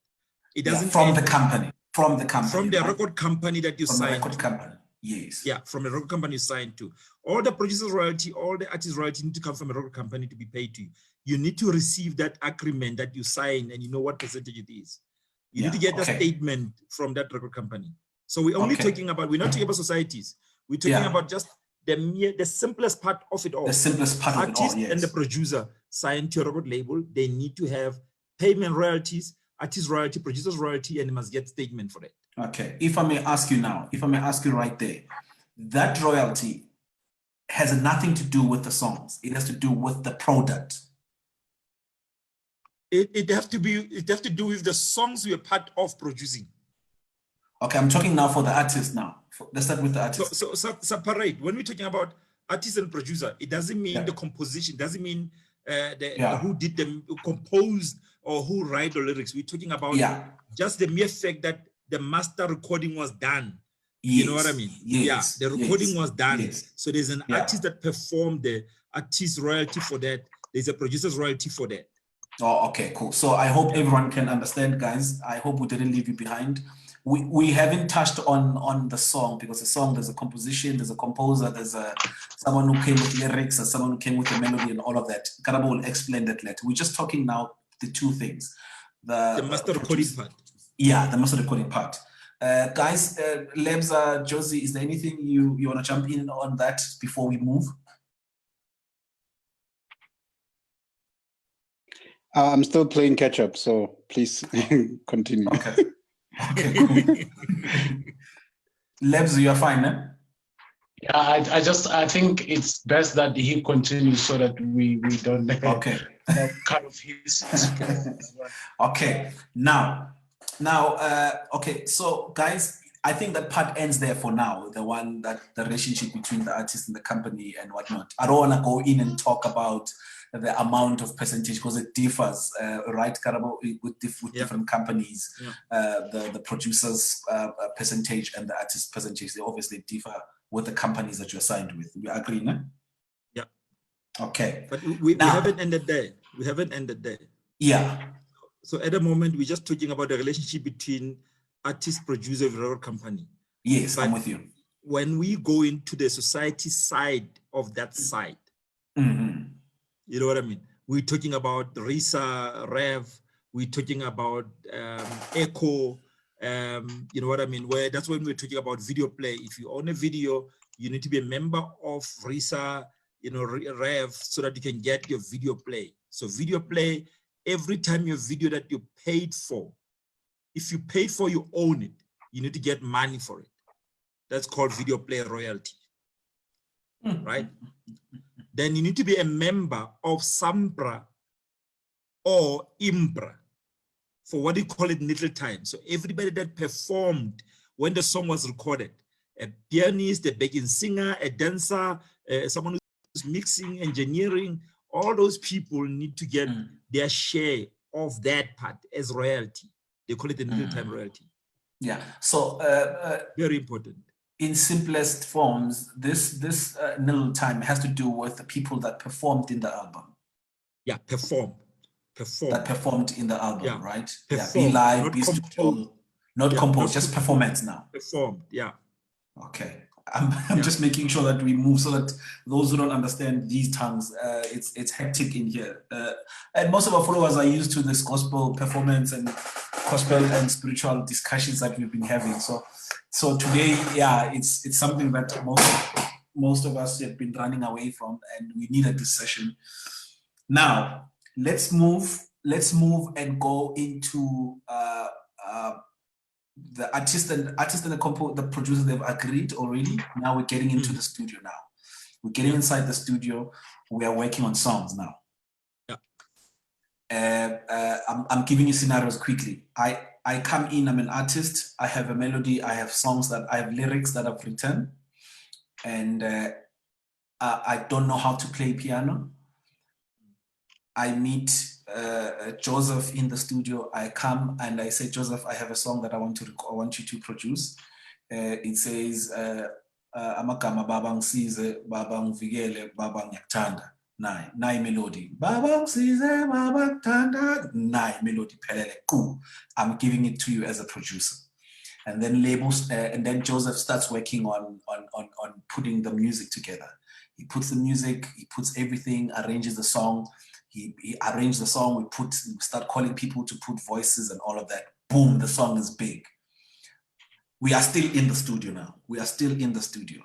It Yeah, doesn't from end the company. From the company. from the right? record company that you From the signed record to. company. Yes. Yeah, from a record company you signed to. All the producer's royalty, all the artist royalty need to come from a record company to be paid to you. You need to receive that agreement that you sign and you know what percentage it is. You need to get a statement from that record company. So we're only talking about, we're not talking about societies. We're talking about just the simplest part of it all. The simplest part of it all, Artist and the producer signed to a record label, they need to have payment royalties, artist royalty, producer's royalty, and they must get statement for it. Okay, if I may ask you now, if I may ask you right there, that royalty has nothing to do with the songs. It has to do with the product. It have to do with the songs we are part of producing. Okay, I'm talking now for the artist now. Let's start with the artist. So separate. When we're talking about artist and producer, it doesn't mean the composition, doesn't mean who did them, who composed or who write the lyrics. We're talking about just the mere fact that the master recording was done. Yes. You know what I mean? Yes. The recording was done. Yes. So there's an artist that performed the artist royalty for that. There's a producer's royalty for that. Oh, okay, cool. So I hope everyone can understand, guys. I hope we didn't leave you behind. We haven't touched on the song, because the song, there's a composition, there's a composer, there's someone who came with lyrics, and someone who came with the melody and all of that. Karabo will explain that later. We're just talking now the two things. The master recording part. Yeah, the master recording part. Guys, Lebza, Josie, is there anything you want to jump in on that before we move? I'm still playing catch up, so please continue. Okay. Okay, cool. Lebza, you're fine, eh? Yeah, I think it's best that he continues so that we don't cut off his Okay. Now, okay, so guys, I think that part ends there for now. The one that the relationship between the artist and the company and whatnot. I don't want to go in and talk about the amount of percentage, because it differs, right, Karabo, with different companies. The producer's percentage and the artist percentage, they obviously differ with the companies that you're signed with. We agree, no? Yeah. Okay. But we haven't ended there. We haven't ended there. Yeah. So at the moment, we're just talking about the relationship between artist, producer, and record company. Yes, but I'm with you. When we go into the society side of that side, you know what I mean? We're talking about Risa, Rev, we're talking about Echo, you know what I mean? Where that's when we're talking about video play. If you own a video, you need to be a member of Risa, you know, Rev, so that you can get your video play. So video play, every time your video that you paid for, if you paid for, you own it, you need to get money for it. That's called video play royalty, right? Then you need to be a member of SAMPRA or IMPRA for what you call it little time. So everybody that performed when the song was recorded, a pianist, a backing singer, a dancer, someone who's mixing, engineering, all those people need to get their share of that part as royalty. They call it a little time royalty. Yeah, so very important. In simplest forms, this little time has to do with the people that performed in the album. Yeah, performed. That performed in the album, right? Performed, be live, be studio, not composed, just performance now. Performed, yeah. Okay, I'm just making sure that we move so that those who don't understand these terms, it's hectic in here. And most of our followers are used to this gospel performance and gospel and spiritual discussions that we've been having. So today, yeah, it's something that most of us have been running away from, and we needed this session. Now, let's move and go into the artist and the producer. They've agreed already. Now we're getting into the studio. Now we're getting inside the studio. We are working on songs now. I'm giving you scenarios quickly. I come in, I'm an artist, I have a melody, I have songs I have lyrics that I've written, and I don't know how to play piano. I meet Joseph in the studio. I come and I say, Joseph, I have a song that I want you to produce. it says, amagama baba ngisize, baba ngivikele, baba ngiyakuthanda. Nayi melody. Baba ngisize, baba ngikuthanda. Nayi melody pelele. Cool. I'm giving it to you as a producer. And then labels, and then Joseph starts working on putting the music together. He puts the music, he puts everything, arranges the song. He arranged the song. We start calling people to put voices and all of that. Boom, the song is big. We are still in the studio now. We are still in the studio.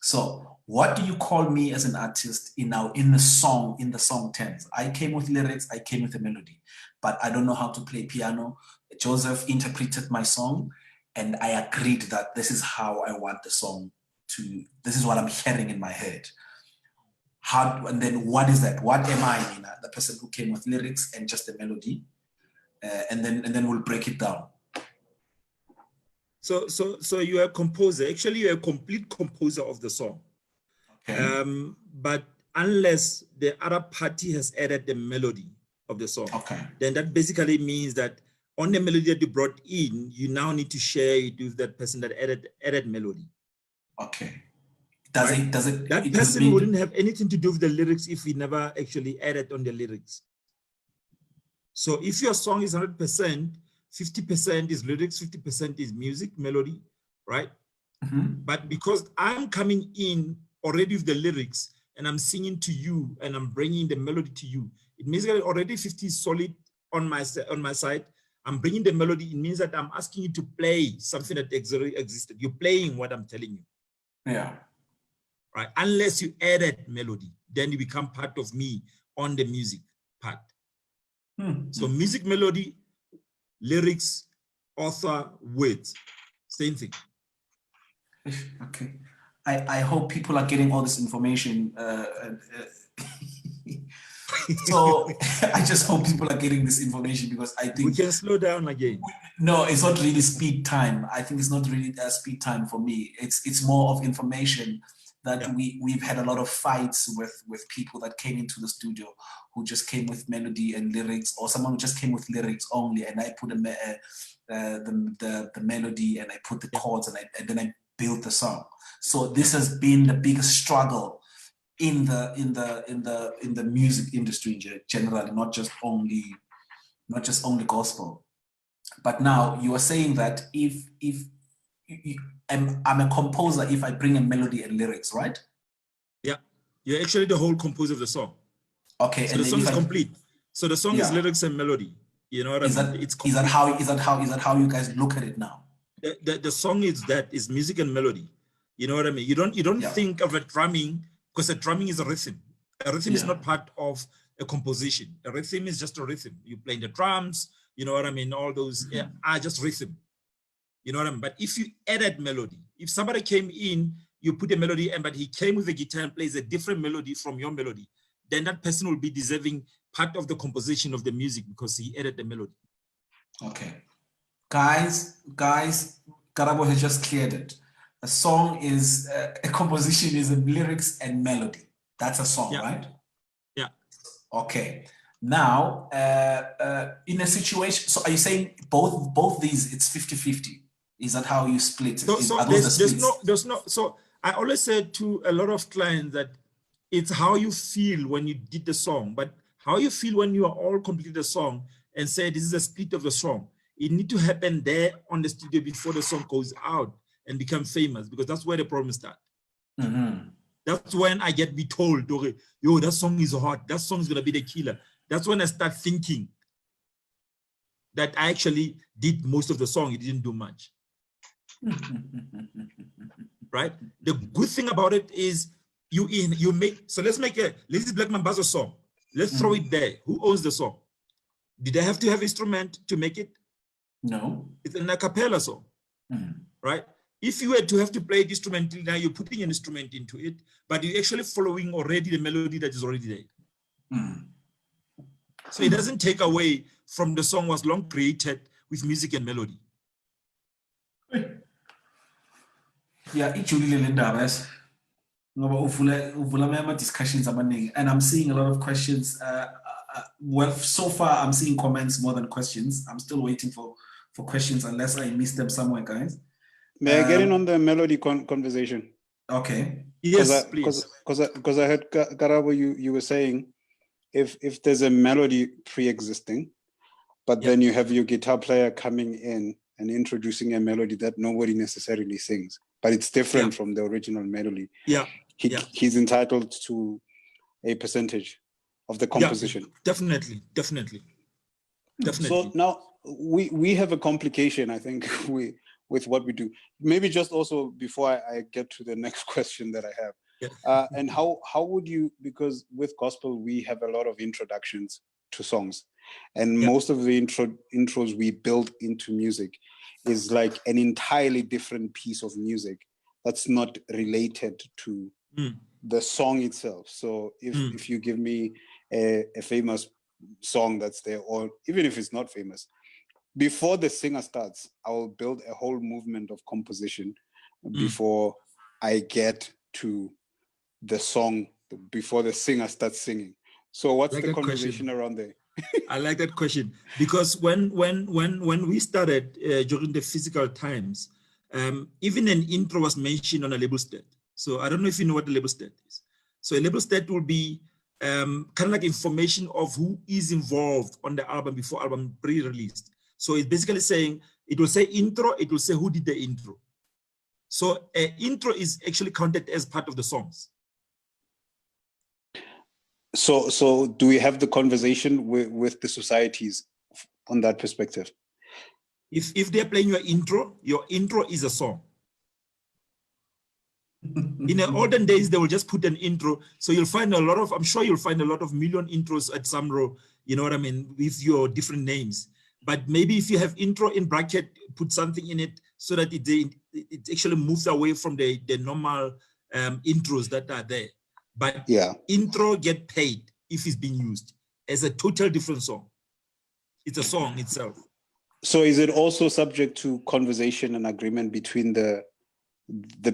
So what do you call me as an artist in the song terms? I came with lyrics, I came with a melody, but I don't know how to play piano. Joseph interpreted my song, and I agreed that this is how I want the song to, this is what I'm hearing in my head. And then what is that? What am I, Nina? The person who came with lyrics and just a melody, and then we'll break it down. So you're a composer. Actually, you're a complete composer of the song. Okay. But unless the other party has added the melody of the song, okay, then that basically means that on the melody that you brought in, you now need to share it with that person that added melody. Okay. That person wouldn't have anything to do with the lyrics if we never actually added on the lyrics. So if your song is 100%, 50% is lyrics, 50% is music, melody, right? Mm-hmm. But because I'm coming in already with the lyrics and I'm singing to you and I'm bringing the melody to you, it means that already 50 is solid on my side. I'm bringing the melody. It means that I'm asking you to play something that already existed. You're playing what I'm telling you. Yeah. Right? Unless you added melody, then you become part of me on the music part. Mm-hmm. So music, melody, lyrics, author, words, same thing. Okay. I hope people are getting all this information. So I just hope people are getting this information, because I think we can slow down again. No, it's not really speed time. I think it's not really speed time for me. It's more of information that we've had a lot of fights with people that came into the studio who just came with melody and lyrics, or someone who just came with lyrics only, and I put the melody and I put the chords and then I built the song. So this has been the biggest struggle in the music industry generally, not just only gospel. But now you are saying that if I'm a composer if I bring a melody and lyrics, right? Yeah, you're actually the whole composer of the song. Okay, so and the song is complete. So the song is lyrics and melody. You know what I mean? It's complete. Is that how you guys look at it now? The song is music and melody. You know what I mean? You don't think of a drumming, because a drumming is a rhythm. A rhythm is not part of a composition. A rhythm is just a rhythm. You play the drums, you know what I mean? All those are just rhythm. You know what I mean? But if you added melody, if somebody came in, you put a melody in, but he came with a guitar and plays a different melody from your melody, then that person will be deserving part of the composition of the music because he added the melody. Okay. Guys, Karabo has just cleared it. A song is, a composition is a lyrics and melody. That's a song, right? Yeah. Okay. Now, in a situation, so are you saying both these, it's 50-50? Is that how you split it? So I always say to a lot of clients that it's how you feel when you did the song, but how you feel when you are all completed the song and say this is a split of the song. It needs to happen there on the studio before the song goes out and become famous, because that's where the problem starts. Mm-hmm. That's when I get told, okay, yo, that song is hot. That song is gonna be the killer. That's when I start thinking that I actually did most of the song. It didn't do much. Right? The good thing about it is you make, so let's make a Lazy Black Mambazo song. Let's throw it there. Who owns the song? Did I have to have instrument to make it? No. It's an a cappella song, right? If you were to have to play the instrument, now you're putting an instrument into it, but you're actually following already the melody that is already there. So it doesn't take away from the song was long created with music and melody. Yeah, discussions, and I'm seeing a lot of questions. Well, so far I'm seeing comments more than questions. I'm still waiting for questions, unless I missed them somewhere, guys. May I get in on the melody conversation? Okay. Yes, please. Because I heard Karabo, you were saying if there's a melody pre-existing, but then you have your guitar player coming in and introducing a melody that nobody necessarily sings, but it's different from the original melody. He's entitled to a percentage of the composition. Definitely. So now we have a complication, I think, with what we do. Maybe just also before I get to the next question that I have, and how would you, because with gospel we have a lot of introductions to songs, and most of the intros we build into music is like an entirely different piece of music that's not related to the song itself. So if you give me a famous song that's there, or even if it's not famous, before the singer starts, I will build a whole movement of composition before I get to the song, before the singer starts singing. So what's the conversation around there? I like that question, because when we started during the physical times, even an intro was mentioned on a label stat. So I don't know if you know what the label stat is. So a label stat will be kind of like information of who is involved on the album before album pre-released. So it's basically saying, it will say intro, it will say who did the intro. So an intro is actually counted as part of the songs. So do we have the conversation with the societies on that perspective? If they're playing your intro is a song. In the olden days, they will just put an intro. So you'll find I'm sure you'll find a lot of million intros at Samro, you know what I mean, with your different names. But maybe if you have intro in bracket, put something in it so that it actually moves away from the normal intros that are there. But intro get paid if it's being used as a total different song. It's a song itself. So is it also subject to conversation and agreement between the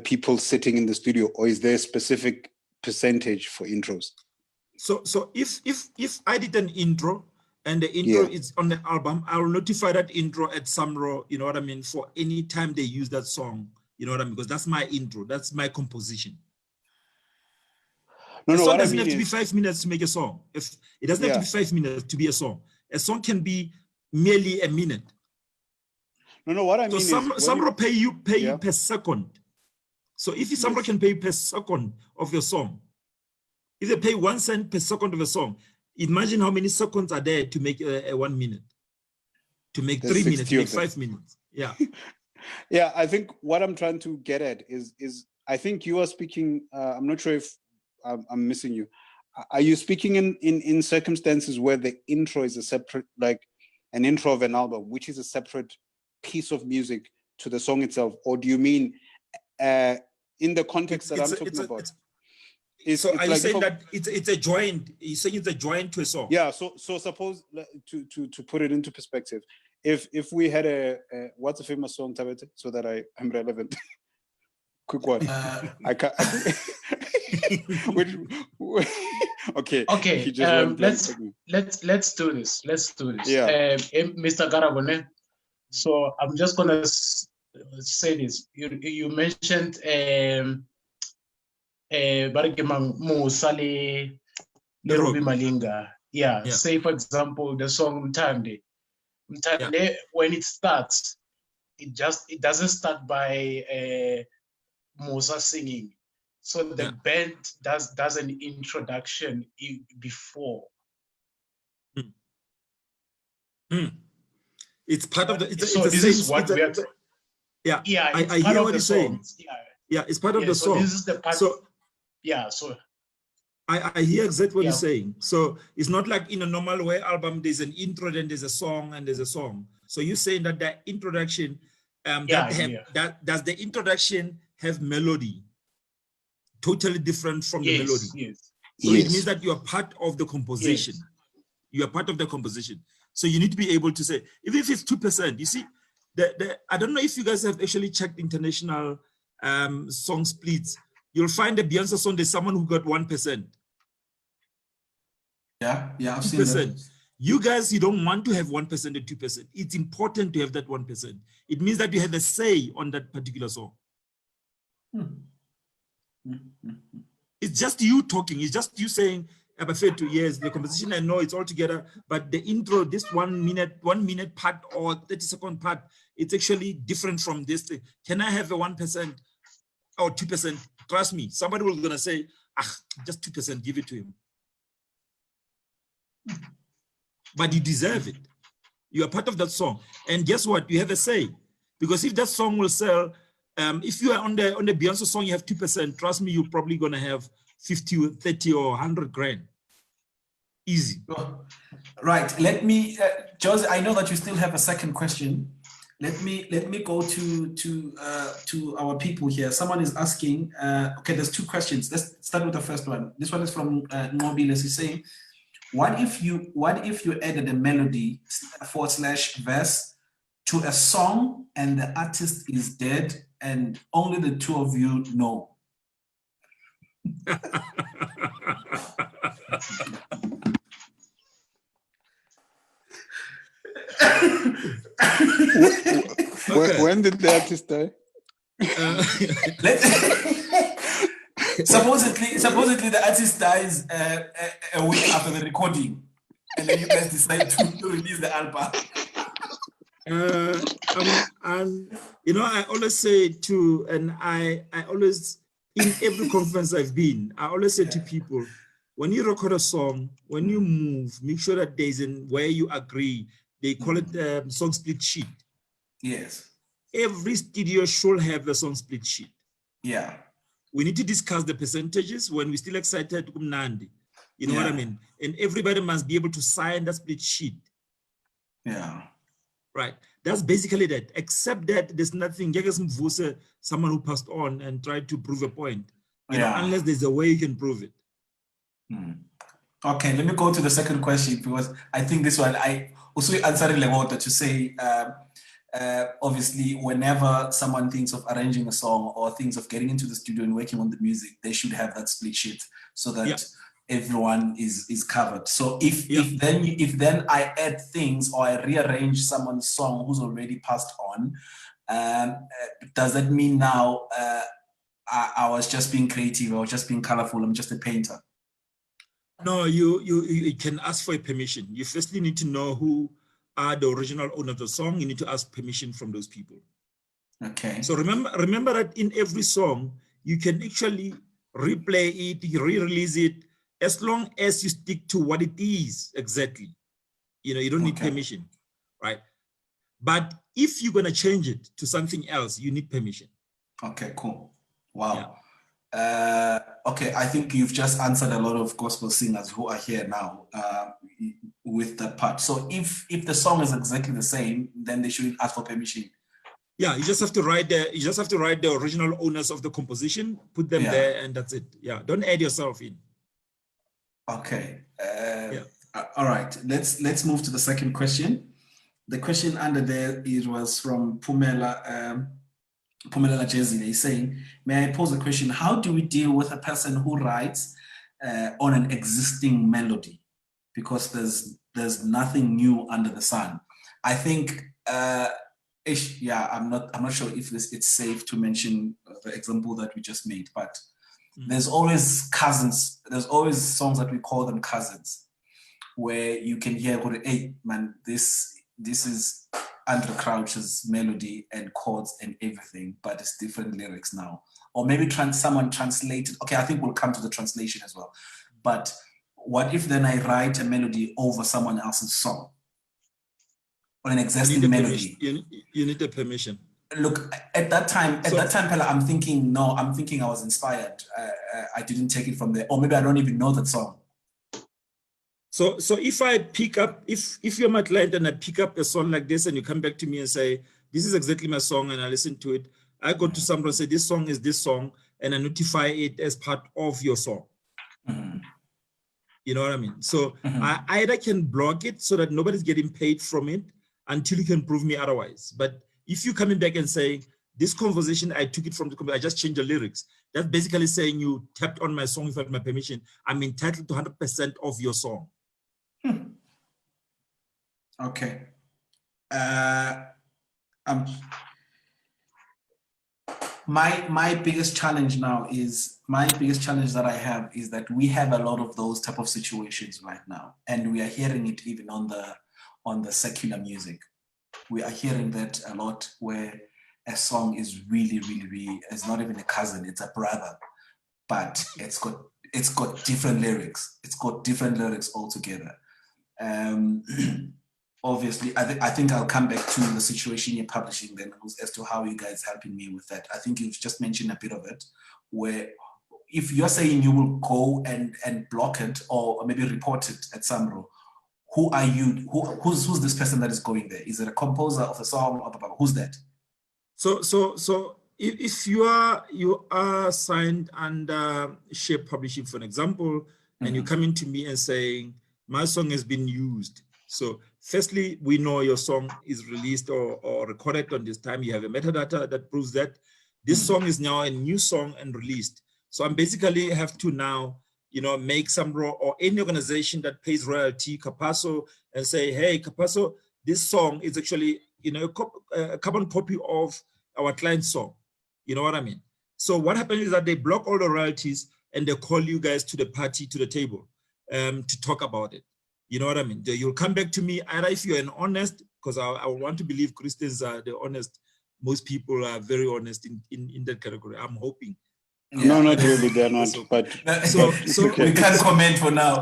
people sitting in the studio, or is there a specific percentage for intros? So if I did an intro and the intro is on the album, I will notify that intro at Samro, you know what I mean, for any time they use that song, you know what I mean, because that's my intro, that's my composition. A song doesn't have to be 5 minutes to make a song. If it doesn't have to be 5 minutes to be a song. A song can be merely a minute. What I mean is Samro pay you per second. So if Samro can pay per second of your song, if they pay 1 cent per second of a song, imagine how many seconds are there to make a 1 minute, to make 3 minutes, to make 5 minutes. Yeah, I think what I'm trying to get at is I think you are speaking, I'm not sure if I'm missing you. Are you speaking in circumstances where the intro is a separate, like an intro of an album, which is a separate piece of music to the song itself? Or do you mean in the context that I'm talking about? So are you saying that it's a joint? You're saying it's a joint to a song? Yeah. So suppose to put it into perspective, if we had a what's a famous song, Tabete, so that I'm relevant. Quick one. I can't. Okay. Let's do this. Yeah. Mr. Garabone. So I'm just gonna say this. You mentioned Barikimang Musali Lerubi Malinga. Yeah. Say for example the song Mtande. When it starts, it doesn't start by Musa singing. So the band does an introduction before. It's part of the. I hear what you're saying. It's part of the song. This is the part. So I hear exactly what you're saying. So it's not like in a normal way album. There's an intro, then there's a song, and there's a song. So you're saying that the introduction, does the introduction have melody? Totally different from the melody. So it means that you are part of the composition. You are part of the composition. So you need to be able to say, even if it's 2%, you see, I don't know if you guys have actually checked international song splits. You'll find the Beyonce song, there's someone who got 1%. Yeah, I've seen that. You guys, you don't want to have 1% or 2%. It's important to have that 1%. It means that you have a say on that particular song. It's just you talking. It's just you saying, yes, the composition, I know it's all together, but the intro, this 1 minute part or 30-second part, it's actually different from this thing. Can I have a 1% or 2%? Trust me, somebody will gonna say, just 2%, give it to him. But you deserve it. You are part of that song. And guess what? You have a say. Because if that song will sell, if you are on the Beyonce song, you have 2%, trust me, you're probably gonna have 50 or 30 or 100 grand. Easy. Right. Let me, Jose, I know that you still have a second question. Let me go to our people here. Someone is asking, okay, there's 2 questions. Let's start with the first one. This one is from Mobiles. He's saying, what if you added a melody / verse to a song and the artist is dead and only the 2 of you know? When did the artist die? Supposedly the artist dies a week after the recording, and then you guys decide to release the album. I always say to, and I always, in every conference I've been, I always say to people, when you record a song, when you move, make sure that there's where you agree. They call it song split sheet. Yes. Every studio should have a song split sheet. Yeah. We need to discuss the percentages when we're still excited. You know what I mean? And everybody must be able to sign that split sheet. Yeah. Right. That's basically that. Except that there's nothing, someone who passed on and tried to prove a point. You know, unless there's a way you can prove it. Okay, let me go to the second question, because I think this one, I also answered Lewoto to say, obviously, whenever someone thinks of arranging a song or thinks of getting into the studio and working on the music, they should have that split sheet so that everyone is covered. So if then I add things or I rearrange someone's song who's already passed on, does that mean now I was just being creative or just being colorful? I'm just a painter. No, you can ask for a permission. You firstly need to know who are the original owner of the song. You need to ask permission from those people. Okay. So remember that in every song, you can actually replay it, re-release it, as long as you stick to what it is exactly. You know, you don't need permission, right? But if you're gonna change it to something else, you need permission. Okay, cool. Wow. Yeah. Okay, I think you've just answered a lot of gospel singers who are here now with that part. So if the song is exactly the same, then they shouldn't ask for permission. Yeah, you just have to write the original owners of the composition, put them there, and that's it. Yeah, don't add yourself in. Okay. All right. Let's move to the second question. The question under there, it was from Pumela Lajezile. He's saying, may I pose a question? How do we deal with a person who writes on an existing melody? Because there's nothing new under the sun. I think, I'm not sure if it's safe to mention the example that we just made, but there's always cousins. There's always songs that we call them cousins, where you can hear, hey man, this is Andrew Crouch's melody and chords and everything, but it's different lyrics now. Or maybe someone translated. Okay, I think we'll come to the translation as well. But what if then I write a melody over someone else's song? Or an existing melody? You need the permission. Look, at that time, Pella, I'm thinking I was inspired. I didn't take it from there. Or maybe I don't even know that song. So if I pick up, if you're my client and I pick up a song like this and you come back to me and say, this is exactly my song, and I listen to it, I go to someone and say, this song is this song, and I notify it as part of your song. You know what I mean? So I either can block it so that nobody's getting paid from it until you can prove me otherwise. But if you're coming back and saying, this conversation, I took it from the computer, I just changed the lyrics, that's basically saying you tapped on my song without my permission. I'm entitled to 100% of your song. Okay. My biggest challenge now is that I have is that we have a lot of those type of situations right now, and we are hearing it even on the secular music. We are hearing that a lot, where a song is really it's not even a cousin, it's a brother, but it's got different lyrics. It's got different lyrics altogether. Obviously, I think I'll come back to the situation you're publishing then as to how you guys helping me with that. I think you've just mentioned a bit of it, where if you're saying you will go and block it or maybe report it at Samro, who are you? Who's this person that is going there? Is it a composer of a song? Or who's that? So if you are signed under Share Publishing, for an example, and you come into me and saying my song has been used. So firstly, we know your song is released or recorded on this time. You have a metadata that proves that this song is now a new song and released. So I'm basically have to now, make some or any organization that pays royalty, Capasso, and say, hey, Capasso, this song is actually, a carbon copy of our client's song. You know what I mean? So what happens is that they block all the royalties and they call you guys to the party, to the table, to talk about it. You know what I mean? You'll come back to me, either if you're an honest, because I want to believe Christians are the honest. Most people are very honest in that category. I'm hoping. Yeah. No, not really. They're not. But so we can't comment for now.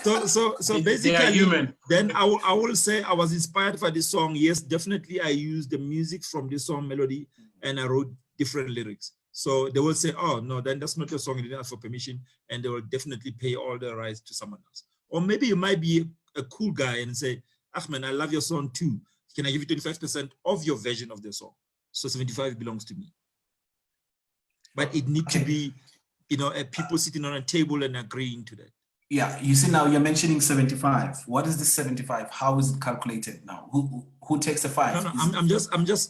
So basically, human. Then I will say I was inspired by this song. Yes, definitely. I used the music from this song melody and I wrote different lyrics. So they will say, oh no, then that's not your song. You didn't ask for permission, and they will definitely pay all the rights to someone else. Or maybe you might be a cool guy and say, Ahmed, I love your song too. Can I give you 25% of your version of the song? So 75 belongs to me. But it needs to be, people sitting on a table and agreeing to that. Yeah, you see now you're mentioning 75. What is the 75? How is it calculated now? Who takes the 5? No,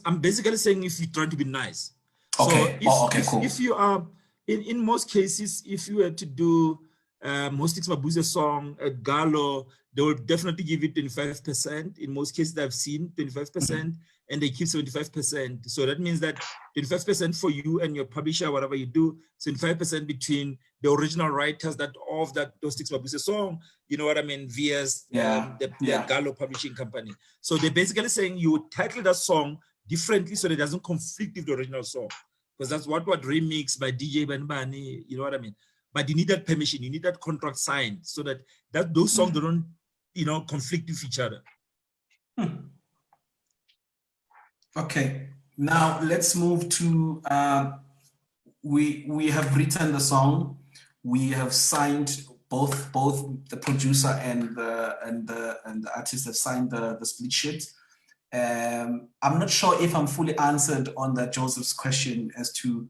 I'm basically saying if you try to be nice. Okay. So cool. If you are, in most cases, if you were to do Mostix Mabuza song at Galo, they will definitely give it 25%. In most cases, I've seen 25%, and they keep 75%. So that means that 25% for you and your publisher, whatever you do, 75% between the original writers of that Mostix Mabuza song, you know what I mean, vs the Galo publishing company. So they're basically saying you title that song differently so that it doesn't conflict with the original song, because that's what remixed by DJ Banbani, you know what I mean. But you need that permission, you need that contract signed so that those songs don't, conflict with each other. Okay, now let's move to we have written the song, we have signed both the producer and the artist have signed the split sheet. I'm not sure if I'm fully answered on that Joseph's question as to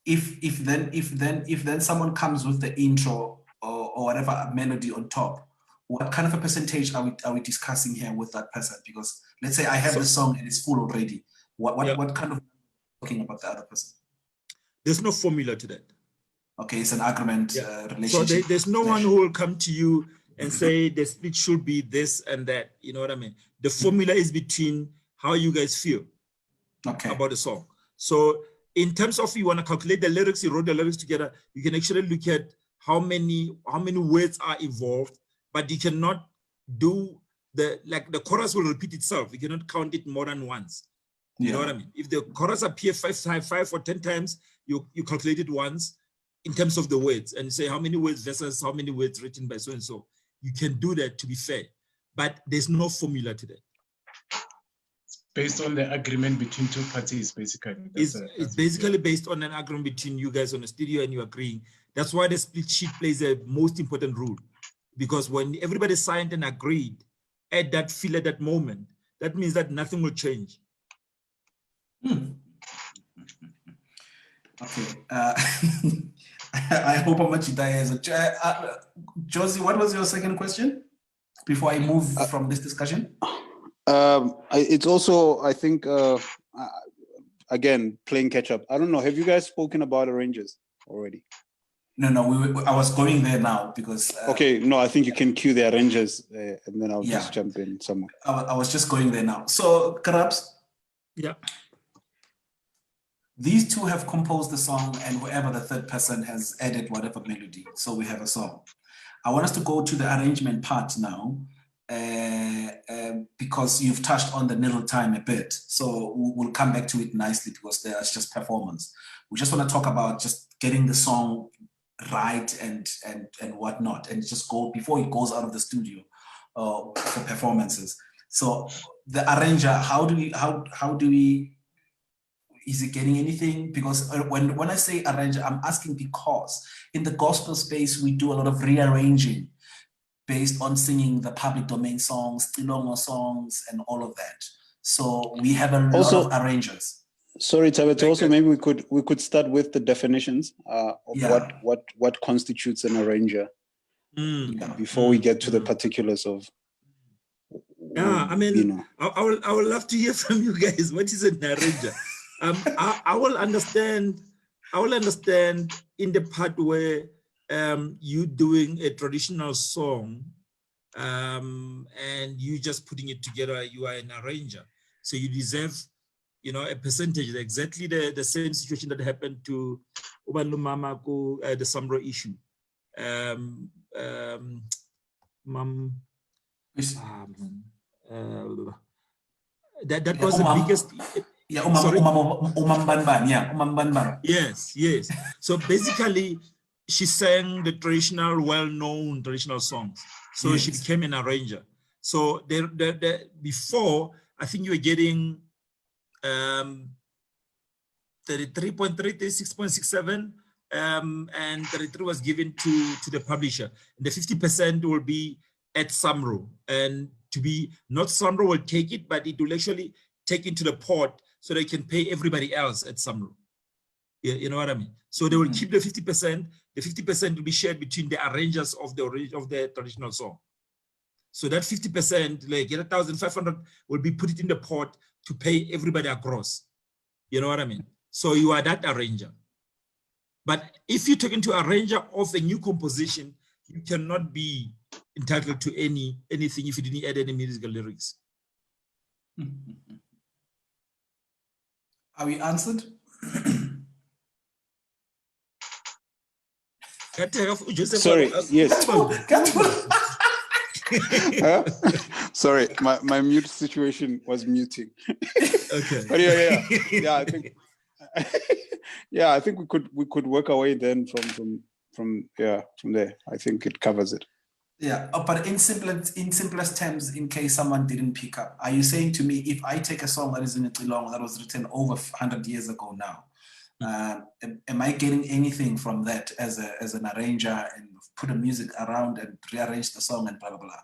if then someone comes with the intro or whatever melody on top, what kind of a percentage are we discussing here with that person? Because let's say I have the song and it's full already. What kind of talking about the other person? There's no formula to that. Okay, it's an agreement relationship. So there's no one who will come to you and say the split should be this and that. You know what I mean? The formula is between how you guys feel about the song. So in terms of you want to calculate the lyrics, you wrote the lyrics together, you can actually look at how many words are involved, but you cannot do the chorus will repeat itself. You cannot count it more than once. You know what I mean? If the chorus appears 5 or 10 times, you calculate it once in terms of the words and say how many words versus how many words written by so and so. You can do that to be fair, but there's no formula to that. It's based on the agreement between two parties, basically. It's basically based on an agreement between you guys on the studio and you agreeing. That's why the split sheet plays a most important role, because when everybody signed and agreed at that moment, that means that nothing will change. Okay. I hope I'm much Josie, what was your second question before I move from this discussion? It's also, I think, again, playing catch up. I don't know. Have you guys spoken about arrangers already? I was going there now because. Okay, no, I think you can cue the arrangers and then I'll just jump in somewhere. I was just going there now. So, Karabs. Yeah. These two have composed the song, and whoever the third person has added whatever melody. So we have a song. I want us to go to the arrangement part now, because you've touched on the little time a bit. So we'll come back to it nicely because there's just performance. We just want to talk about just getting the song right and whatnot, and just go before it goes out of the studio for performances. So the arranger, how do we? Is it getting anything? Because when I say arranger, I'm asking because in the gospel space, we do a lot of rearranging based on singing the public domain songs, Tilongo songs, and all of that. So we have a lot of arrangers. Sorry, Tabet, also maybe we could start with the definitions of what constitutes an arranger before we get to the particulars of. Yeah, I mean, I would love to hear from you guys. What is an arranger? I will understand in the part where you doing a traditional song and you just putting it together, you are an arranger. So you deserve, a percentage, exactly the same situation that happened to Ubanlu Mamaku, the Samro issue. That was the biggest. Yes. So basically, she sang the traditional, well-known traditional songs. So she became an arranger. So before, I think you were getting 33.3, 36.67, and 33 was given to the publisher. And the 50% will be at Samro, and to be not Samro will take it, but it will actually take into the port so they can pay everybody else at Samro. You know what I mean? So they will keep the 50%. The 50% will be shared between the arrangers of the traditional song. So that 50%, like 1,500, will be put it in the pot to pay everybody across. You know what I mean? So you are that arranger. But if you're talking to arranger of a new composition, you cannot be entitled to anything if you didn't add any musical lyrics. Are we answered? Sorry, yes. Sorry, my mute situation was muting. Okay. But I think we could work our way then from there. I think it covers it. Yeah, but in simplest terms, in case someone didn't pick up, are you saying to me, if I take a song that is in a Tilong that was written over 100 years ago now, am I getting anything from that as an arranger and put a music around and rearrange the song and blah, blah, blah?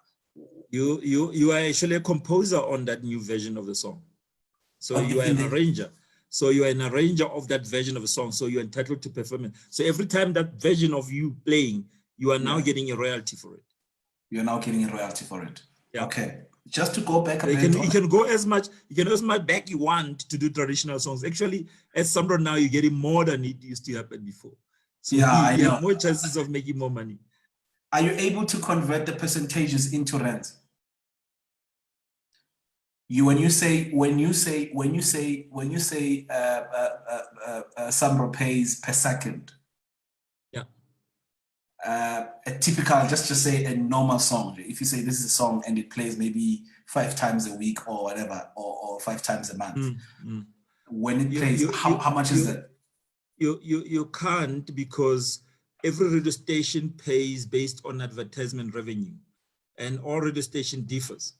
You are actually a composer on that new version of the song. So you are an arranger. So you are an arranger of that version of a song. So you're entitled to performance. So every time that version of you playing, you are now getting a royalty for it. You're now getting a royalty for it. Yeah. Okay. Just to go back a bit. You can go as much back you want to do traditional songs. Actually, at Samro now, you're getting more than it used to happen before. So you have more chances of making more money. Are you able to convert the percentages into rent? When you say Samro pays per second. A typical, just to say a normal song. If you say this is a song and it plays maybe 5 times a week or whatever, or 5 times a month, when it plays, how much is that? You can't, because every radio station pays based on advertisement revenue, and all radio station differs.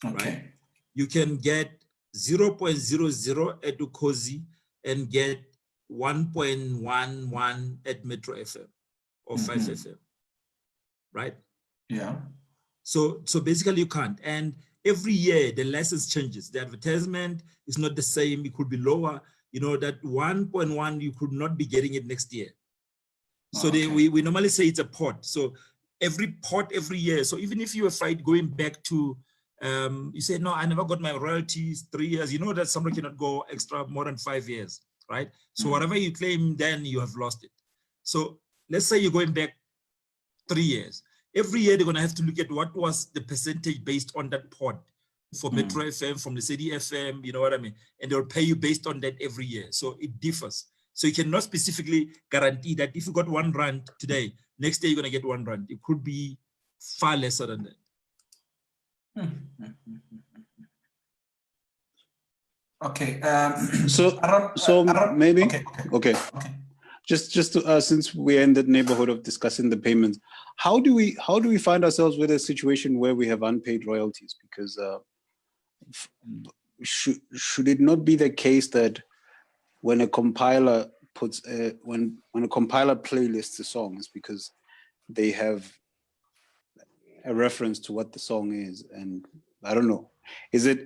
Okay. Right? You can get 0.00 at Ukozi and get 1.11 at Metro FM. Or 5 FM, right? Yeah. So basically you can't. And every year the license changes. The advertisement is not the same. It could be lower. That 1.1, you could not be getting it next year. So we normally say it's a pot. So every pot every year. So even if you are going back to, you say, no, I never got my royalties 3 years. You know that somebody cannot go extra more than 5 years, right? So whatever you claim, then you have lost it. So let's say you're going back 3 years. Every year they're going to have to look at what was the percentage based on that pod for Metro FM, from the City FM, you know what I mean? And they'll pay you based on that every year. So it differs. So you cannot specifically guarantee that if you got R1 today, next day you're going to get R1. It could be far lesser than that. Okay. Maybe. Okay. Just to, since we're in the neighborhood of discussing the payments, how do we find ourselves with a situation where we have unpaid royalties? Because should it not be the case that when a compiler puts when a compiler playlists a song, it's because they have a reference to what the song is, and I don't know, is it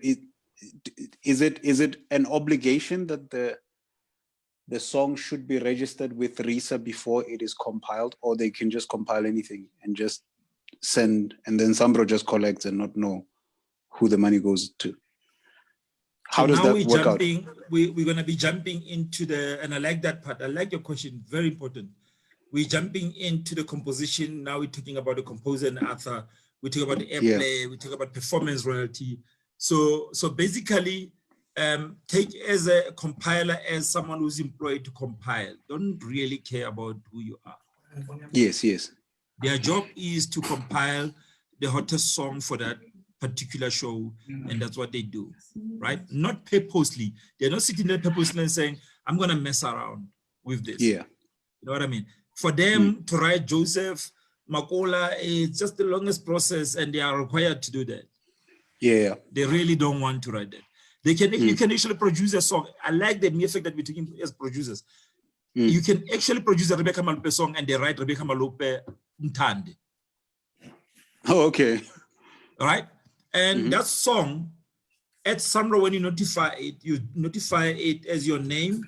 an obligation that the song should be registered with RISA before it is compiled, or they can just compile anything and just send, and then Sambro just collects and not know who the money goes to? How does that work out? We're going to be jumping into the, and I like that part. I like your question, very important. We're jumping into the composition. Now we're talking about the composer and author. We talk about the airplay. We talk about performance royalty. So basically, take as a compiler as someone who's employed to compile. Don't really care about who you are. Yes. Their job is to compile the hottest song for that particular show, and that's what they do, right? Not purposely. They're not sitting there purposely and saying, I'm going to mess around with this. Yeah. You know what I mean? For them to write Joseph, Makola, it's just the longest process, and they are required to do that. Yeah. They really don't want to write that. They can, you can actually produce a song. I like the mere fact that we're taking as producers. You can actually produce a Rebecca Malope song and they write Rebecca Malope Ntande. Oh, okay. All right. And that song, at Samra, when you notify it as your name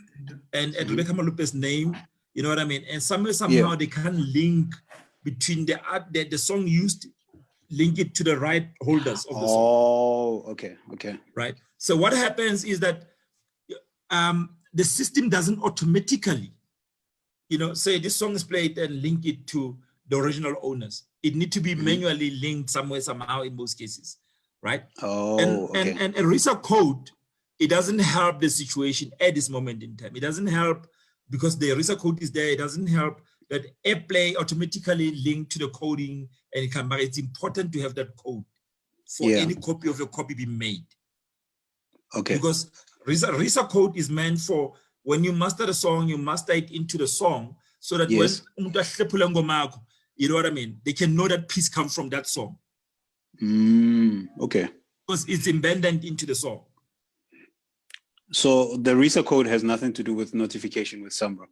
and at Rebecca Malope's name, you know what I mean? And somehow they can link between the art that the song used, link it to the right holders of the song. Oh, okay. Right. So what happens is that the system doesn't automatically, say this song is played and link it to the original owners. It needs to be manually linked somewhere, somehow in most cases, right? Oh, and a RISA code, it doesn't help the situation at this moment in time. It doesn't help because the RISA code is there. It doesn't help that airplay automatically linked to the coding and it can, but it's important to have that code for any copy of your copy be made. Okay. Because RISA code is meant for when you master the song, you master it into the song so that when you know what I mean, they can know that piece comes from that song. Okay. Because it's embedded into the song. So the RISA code has nothing to do with notification with Sambro?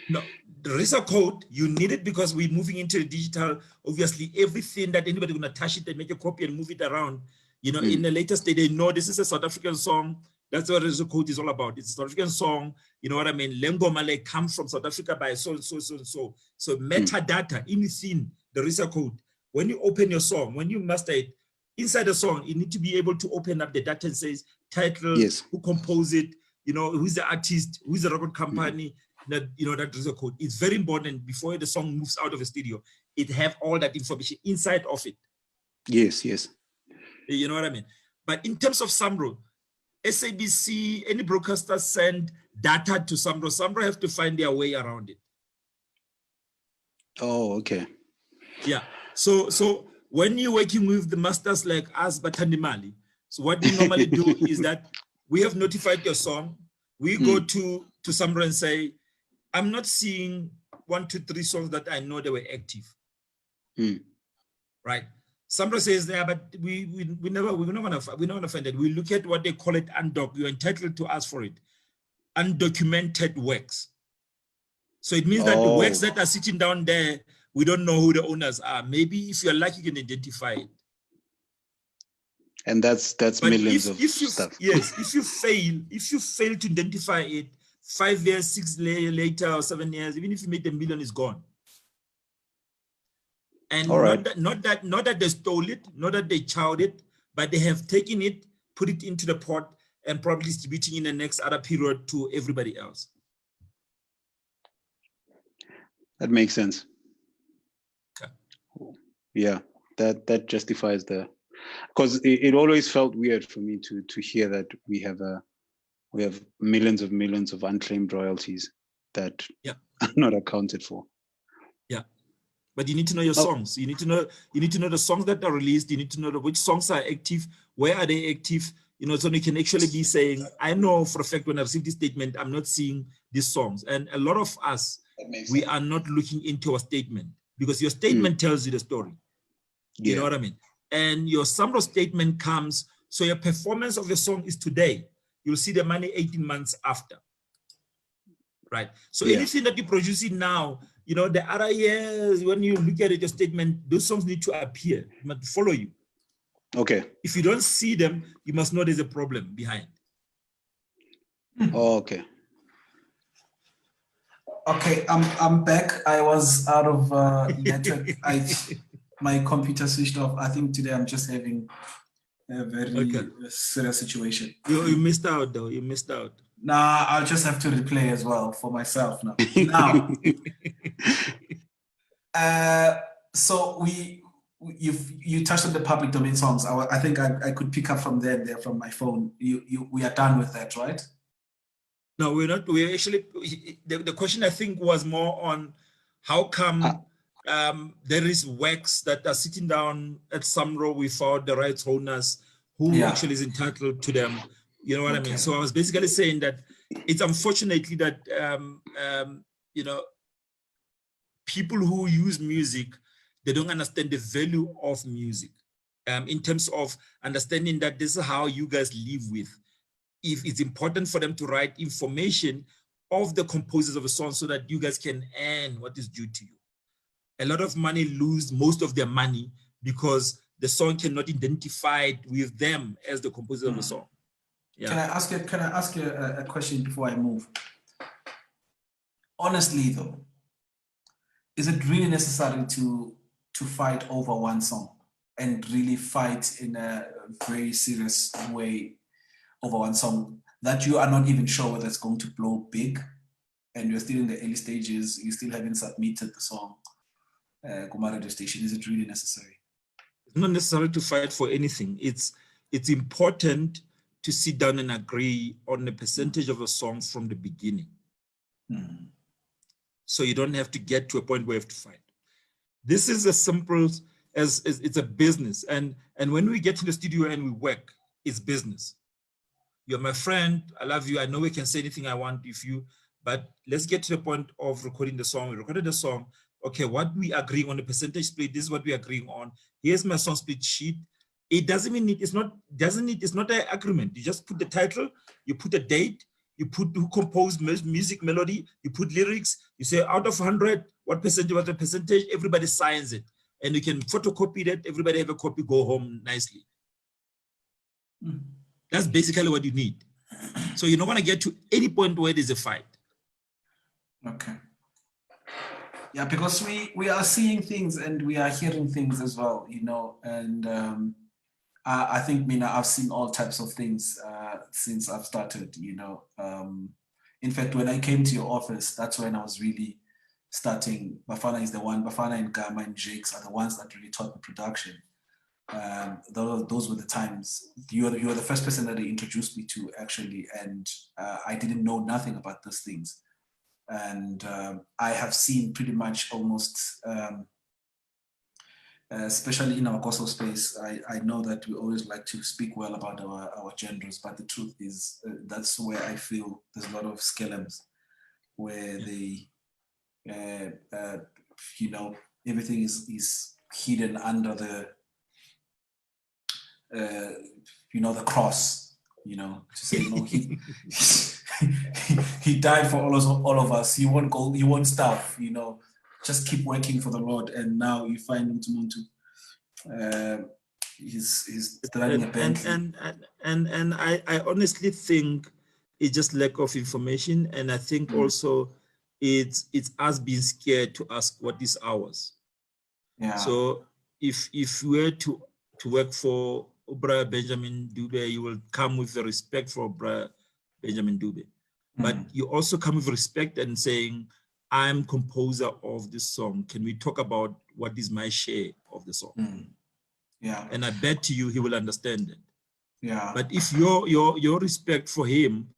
No, the RISA code, you need it because we're moving into the digital. Obviously, everything that anybody gonna touch it and make a copy and move it around, in the latest day, they know this is a South African song. That's what RISA code is all about. It's a South African song. You know what I mean? Lengo Male comes from South Africa by so and so. So metadata, anything, the RISA code, when you open your song, when you master it, inside the song, you need to be able to open up the data and says title, who composed it, who's the artist, who's the record company, that RISA code. It's very important before the song moves out of the studio. It have all that information inside of it. Yes. You know what I mean? But in terms of Sambro, SABC, any broadcaster send data to Sambro. Sambro have to find their way around it. Oh, okay. Yeah. So when you're working with the masters like us, Batandimali, so what we normally do is that we have notified your song. We go to Sambro and say, I'm not seeing 1, 2, 3 songs that I know they were active. Right. Sambro says, yeah, but we're not gonna find it. We look at what they call it undoc. You're entitled to ask for it. Undocumented works. So it means that the works that are sitting down there, we don't know who the owners are. Maybe if you're lucky, you can identify it. And that's but millions of stuff. Yes, if you fail to identify it, 5 years, 6 years later, or 7 years, even if you make the million, it's gone. And not that they stole it, not that they chowed it, but they have taken it, put it into the pot, and probably distributing in the next other period to everybody else. That makes sense. Okay. Yeah, that justifies because it always felt weird for me to hear that we have millions of unclaimed royalties that are not accounted for. Yeah. But you need to know your songs. You need to know the songs that are released. You need to know which songs are active, where are they active, so you can actually be saying, I know for a fact when I receive this statement, I'm not seeing these songs. And a lot of us, we are not looking into a statement because your statement tells you the story. You know what I mean? And your sample statement comes, so your performance of the song is today. You'll see the money 18 months after. Right. So anything that you're producing now, the other years, when you look at it, your statement, those songs need to appear, must follow you. Okay. If you don't see them, you must know there's a problem behind. Oh, okay. Okay, I'm back. I was out of network. My computer switched off. I think today I'm just having a very serious situation. You missed out though. You missed out. Nah, I'll just have to replay as well for myself now. So you touched on the public domain songs. I think I could pick up from there from my phone. We are done with that, right? No, we're not. We're actually the question I think was more on how come there is works that are sitting down at some row without the rights owners who actually is entitled to them. You know what I mean? So I was basically saying that it's unfortunately that people who use music, they don't understand the value of music in terms of understanding that this is how you guys live with. If it's important for them to write information of the composers of a song so that you guys can earn what is due to you. A lot of money lose most of their money because the song cannot identify with them as the composer of the song. Yeah. Can I ask you a question before I move? Honestly though, is it really necessary to fight over one song and really fight in a very serious way over one song that you are not even sure whether it's going to blow big and you're still in the early stages, you still haven't submitted the song Kuma radio station? Is it really necessary? It's not necessary to fight for anything. It's important to sit down and agree on a percentage of a song from the beginning. So you don't have to get to a point where you have to fight. This is as simple as it's a business. And when we get in the studio and we work, it's business. You're my friend, I love you, I know we can say anything I want with you, but let's get to the point of recording the song. We recorded the song. Okay, what we agree on the percentage split, this is what we're agreeing on. Here's my song split sheet. It doesn't mean it's not an agreement. You just put the title, you put a date, you put who composed music, melody, you put lyrics, you say out of 100, what the percentage, everybody signs it. And you can photocopy that, everybody have a copy, go home nicely. That's basically what you need. So you don't want to get to any point where there's a fight. Okay. Yeah, because we are seeing things and we are hearing things as well, and I think, Mina, I've seen all types of things since I've started, In fact, when I came to your office, that's when I was really starting. Bafana and Gama and Jakes are the ones that really taught me production. Those were the times. You were the first person that they introduced me to, actually, and I didn't know nothing about these things. And I have seen pretty much almost, especially in our gospel space, I know that we always like to speak well about our genres, but the truth is that's where I feel there's a lot of scalums, where they, everything is hidden under the, the cross, to say, he died for all of us. He won't go, he won't starve, just keep working for the Lord. And now you find him he's driving a Bentley. And I honestly think it's just lack of information. And I think also it's us being scared to ask what is ours. Yeah. So if we were to work for Obra Benjamin Dube, you will come with the respect for Obra Benjamin Dube. But you also come with respect and saying, I'm composer of this song. Can we talk about what is my share of the song? Yeah. And I bet to you he will understand it. Yeah. But if your respect for him,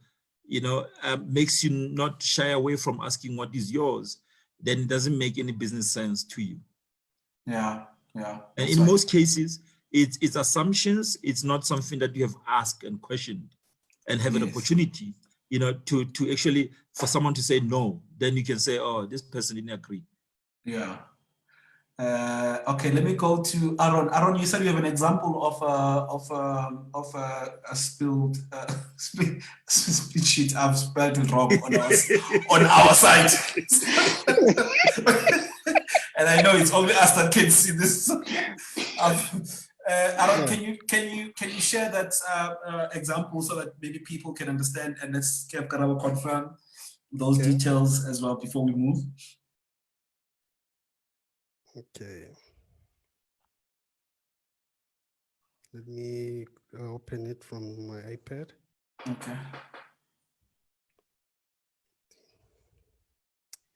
makes you not shy away from asking what is yours, then it doesn't make any business sense to you. Yeah. Yeah. And in most cases, it's assumptions. It's not something that you have asked and questioned and have an opportunity, to actually, for someone to say no, then you can say, oh, this person didn't agree. Yeah. Okay, let me go to Aaron. Aaron, you said you have an example of a spilled split sheet. I've spelled it wrong on our site, and I know it's only us that can see this. Aaron, can you share that example so that maybe people can understand, and let's have Karabo confirm those details as well before we move. Okay. Let me open it from my iPad. Okay.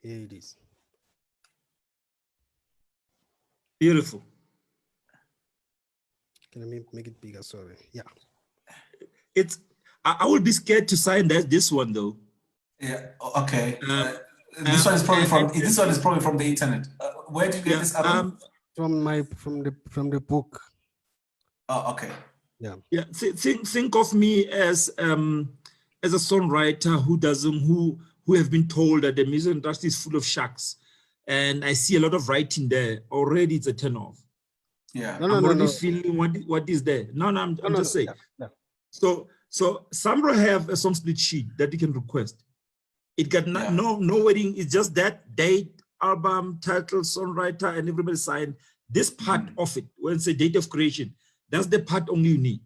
Here it is. Beautiful. Can I make it bigger? Sorry. Yeah. I would be scared to sign this one though. Yeah. Okay. This one is probably from the internet. Where did you get this, Aaron? From the book. Oh, okay. Yeah. Yeah. Think of me as a songwriter who have been told that the music industry is full of sharks, and I see a lot of writing there. Already, it's a turn off. Yeah. I'm already feeling what is there. I'm just saying. Yeah. So Sambro have a song split sheet that you can request. It got no wording. It's just that date, album, title, songwriter, and everybody signed. This part of it, when it's a date of creation, that's the part only you need.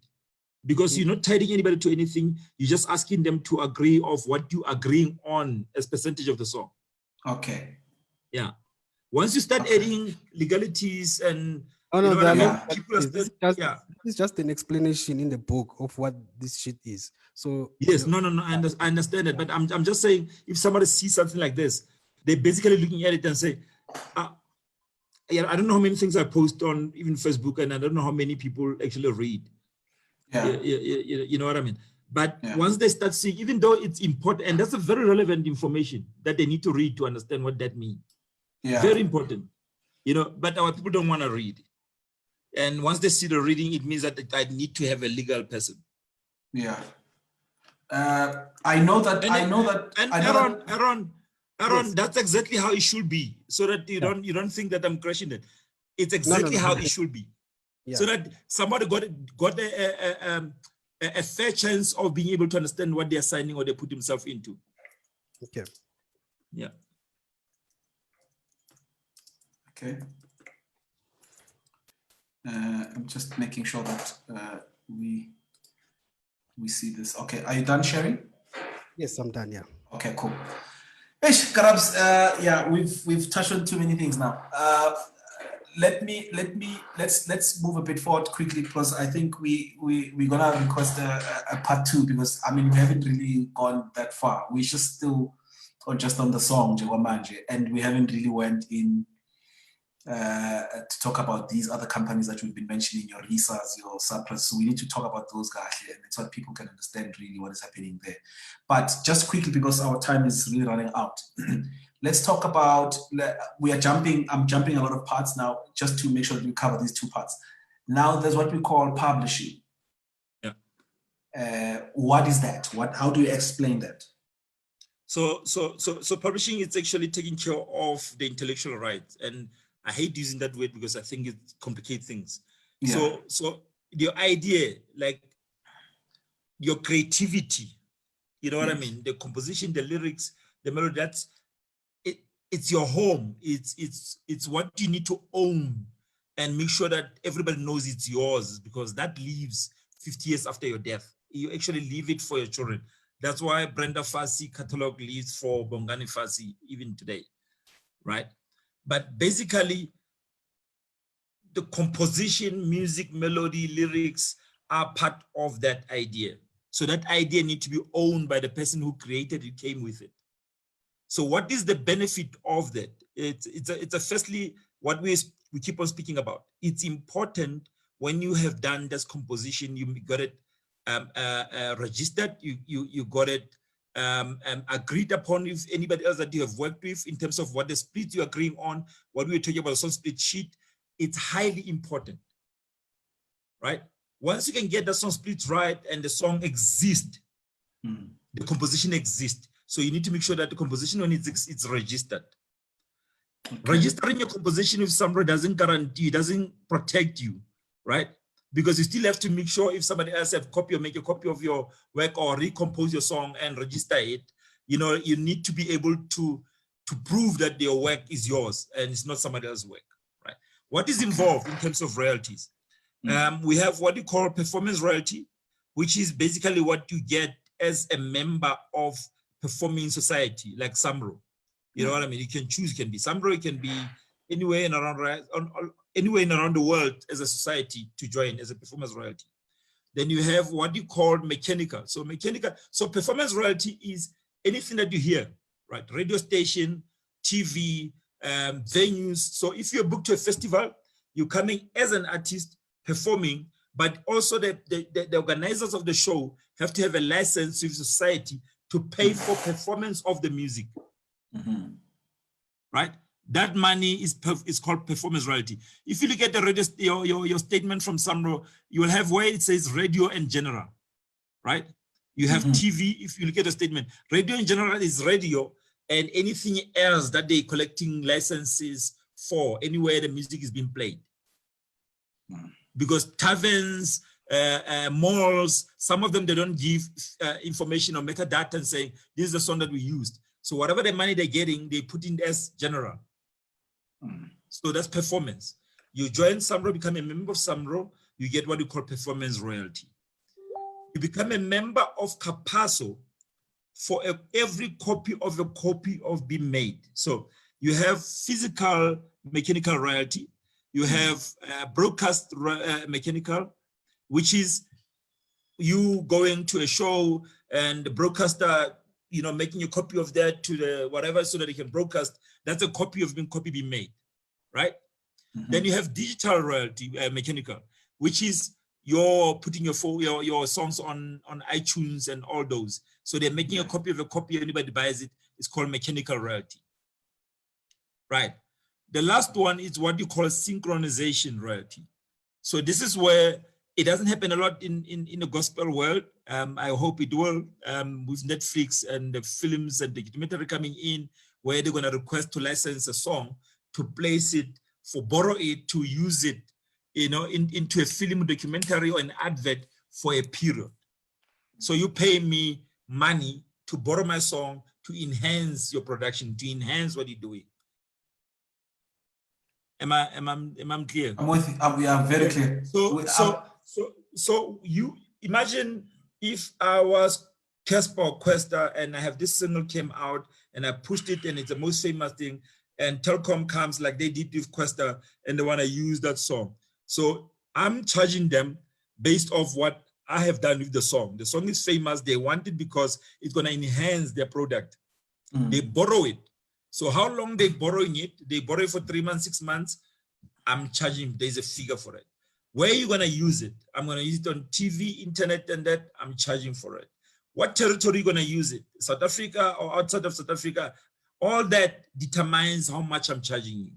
Because you're not tying anybody to anything. You're just asking them to agree of what you agreeing on as percentage of the song. Okay. Yeah. Once you start adding legalities and it's just an explanation in the book of what this shit is. So yes, I understand it, but I'm just saying, if somebody sees something like this, they're basically looking at it and say, I don't know how many things I post on even Facebook, and I don't know how many people actually read. Yeah. You know what I mean? But once they start seeing, even though it's important, and that's a very relevant information that they need to read to understand what that means. Yeah. Very important. But our people don't want to read. And once they see the reading, it means that I need to have a legal person. Yeah. I know that. Aaron, yes. That's exactly how it should be. So that you don't think that I'm crashing it. It's exactly how it should be. Yeah. So that somebody got a fair chance of being able to understand what they're signing or they put themselves into. Okay. Yeah. Okay. I'm just making sure that we see this. Okay, are you done sharing? Yes, I'm done. Yeah. Okay, cool. Ish, Karabs, we've touched on too many things now. Let's move a bit forward quickly, because I think we're gonna request a part 2, because we haven't really gone that far. We just still just on the song Jewamanje, and we haven't really went in to talk about these other companies that we've been mentioning, your Risas, your Sapras. So we need to talk about those guys here, and so that people can understand really what is happening there. But just quickly, because our time is really running out, let's talk about, I'm jumping a lot of parts now, just to make sure that we cover these 2 parts. Now there's what we call publishing. Yeah. What is that? How do you explain that? So publishing is actually taking care of the intellectual rights, and I hate using that word because I think it complicates things. Yeah. So your idea, like your creativity, you know what I mean? The composition, the lyrics, the melody, it's your home. It's what you need to own and make sure that everybody knows it's yours, because that lives 50 years after your death. You actually leave it for your children. That's why Brenda Fassie catalog lives for Bongani Fassie even today, right? But basically, the composition, music, melody, lyrics are part of that idea. So that idea needs to be owned by the person who created it, came with it. So what is the benefit of that? It's a firstly, what we keep on speaking about. It's important when you have done this composition, you got it registered, you got it agreed upon with anybody else that you have worked with in terms of what the split you're agreeing on, what we were talking about, the song split sheet. It's highly important, right? Once you can get the song split right and the song exists, the composition exists. So you need to make sure that the composition, when it's registered. Okay. Registering your composition with somebody doesn't guarantee, doesn't protect you, right? Because you still have to make sure if somebody else have copy or make a copy of your work or recompose your song and register it, you know, you need to be able to prove that your work is yours and it's not somebody else's work, right? What is involved in terms of royalties? We have what you call performance royalty, which is basically what you get as a member of performing society, like SAMRO. You know what I mean? You can choose, it can be SAMRO, it can be anywhere in around the world as a society to join as a performance royalty. Then you have what you call mechanical. So performance royalty is anything that you hear, right? Radio station, TV, venues. So if you're booked to a festival, you're coming as an artist performing, but also the organizers of the show have to have a license with society to pay for performance of the music, right? That money is called performance royalty. If you look at the radio, your statement from SAMRO, you will have where it says radio and general, right? You have TV. If you look at the statement, radio in general is radio and anything else that they're collecting licenses for, anywhere the music is being played. Because taverns, malls, some of them, they don't give information or metadata and say, this is the song that we used. So whatever the money they're getting, they put in as general. So that's performance. You join SAMRO, become a member of SAMRO, you get what you call performance royalty. You become a member of Capasso for every copy of being made. So you have physical mechanical royalty, you have broadcast mechanical, which is you going to a show and the broadcaster, you know, making a copy of that to the whatever so that they can broadcast. That's a copy being made, right? Then you have digital royalty mechanical, which is you're putting your songs on iTunes and all those. So they're making a copy of a copy, anybody buys it, it's called mechanical royalty, right? The last one is what you call synchronization royalty. So this is where it doesn't happen a lot in the gospel world. I hope it will, with Netflix and the films and the documentary coming in, where they're gonna request to license a song, to place it, borrow it, to use it, you know, into a film, documentary, or an advert for a period. So you pay me money to borrow my song, to enhance your production, to enhance what you're doing. Am I clear? I'm with you. We are very clear. So you imagine if I was Casper or Questa and I have this single came out and I pushed it and it's the most famous thing, and Telkom comes like they did with Questa and they want to use that song. So I'm charging them based off what I have done with the song. The song is famous. They want it because it's going to enhance their product. They borrow it. So how long they borrowing it? They borrow it for 3 months, 6 months. I'm charging, there's a figure for it. Where are you gonna use it? I'm gonna use it on TV, internet, and that I'm charging for it. What territory are you gonna use it? South Africa or outside of South Africa? All that determines how much I'm charging you.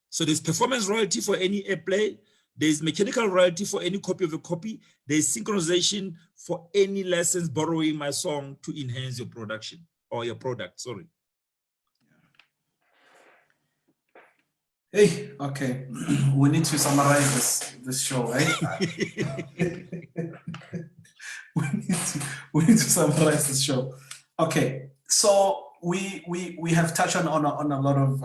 So there's performance royalty for any airplay. There's mechanical royalty for any copy of a copy. There's synchronization for any license borrowing my song to enhance your production or your product, sorry. Hey, okay. We need to summarize this show, right? we need to summarize this show. Okay, so we have touched on a lot of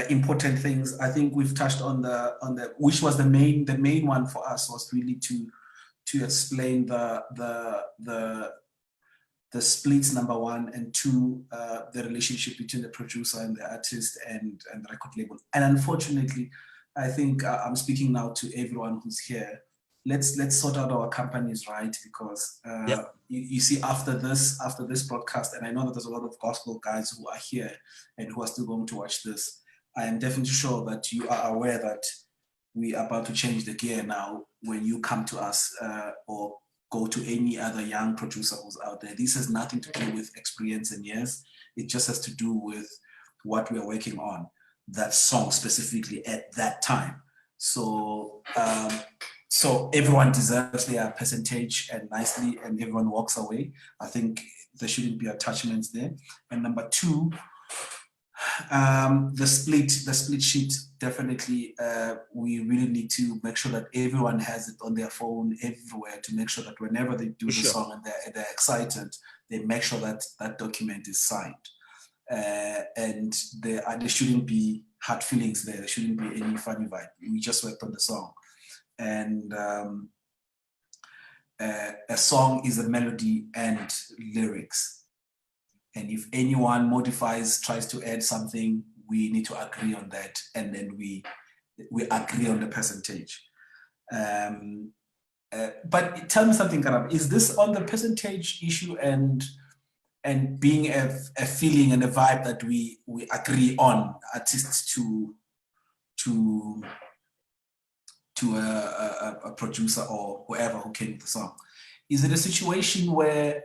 important things. I think we've touched on the which was the main one for us was really to explain the splits, number one, and two, the relationship between the producer and the artist and the record label. And unfortunately, I think I'm speaking now to everyone who's here. let's sort out our companies, right? Because you see, after this broadcast, and I know that there's a lot of gospel guys who are here and who are still going to watch this. I am definitely sure that you are aware that we are about to change the gear now. When you come to us or go to any other young producer who's out there, this has nothing to do with experience and years. It just has to do with what we are working on, that song specifically at that time. So so everyone deserves their percentage and nicely, and everyone walks away. I think there shouldn't be attachments there. And number two, the split sheet, definitely we really need to make sure that everyone has it on their phone everywhere, to make sure that whenever they do the song and they're excited, they make sure that that document is signed. And there shouldn't be hard feelings there. There shouldn't be any funny vibe. We just worked on the song. And a song is a melody and lyrics. And if anyone modifies, tries to add something, we need to agree on that. And then we agree on the percentage. But tell me something, Karab, is this on the percentage issue and being a feeling and a vibe that we agree on, artists to a producer or whoever who came with the song? Is it a situation where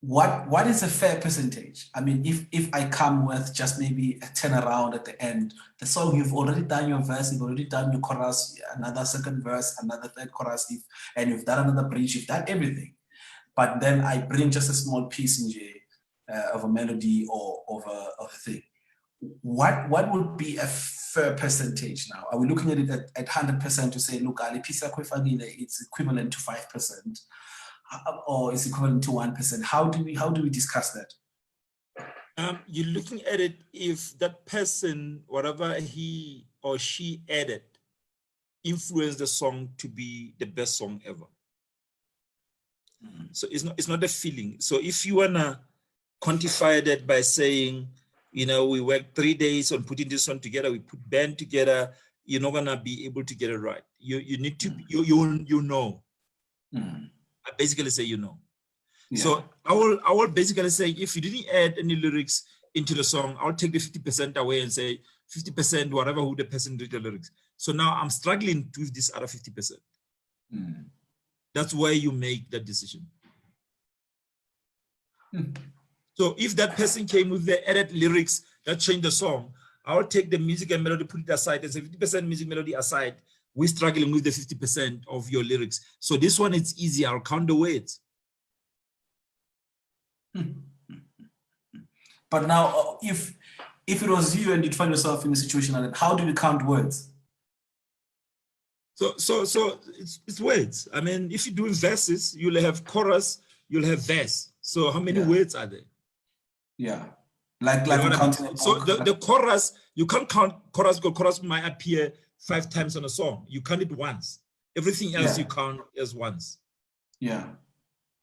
what is a fair percentage? I mean, if I come with just maybe a turnaround at the end, the song, you've already done your verse, you've already done your chorus, another second verse, another third chorus, and you've done another bridge, you've done everything. But then I bring just a small piece of a melody or of a thing. What would be a fair percentage now? Are we looking at it at 100% to say, look, it's equivalent to 5%, or it's equivalent to 1%? How do we discuss that? You're looking at it if that person, whatever he or she added, influenced the song to be the best song ever. So it's not a feeling. So if you wanna quantify that by saying, we worked 3 days on putting this one together, we put band together, you're not gonna be able to get it right. You need to, you know. I basically say Yeah. So I will basically say, if you didn't add any lyrics into the song, I'll take the 50% away and say 50%, whatever who the person did the lyrics. So now I'm struggling with this other 50%. That's where you make that decision. So if that person came with the added lyrics that changed the song, I'll take the music and melody, put it aside, and say 50% music melody aside. We're struggling with the 50% of your lyrics. So this one, it's easy. I'll count the words. But now, if it was you and you'd find yourself in a situation like that, how do you count words? So it's words. I mean, if you're doing verses, you'll have chorus, you'll have verse. So how many words are there? Yeah, like counting. So the chorus, you can't count chorus because chorus might appear 5 times on a song. You count it once. Everything else you count as once. Yeah.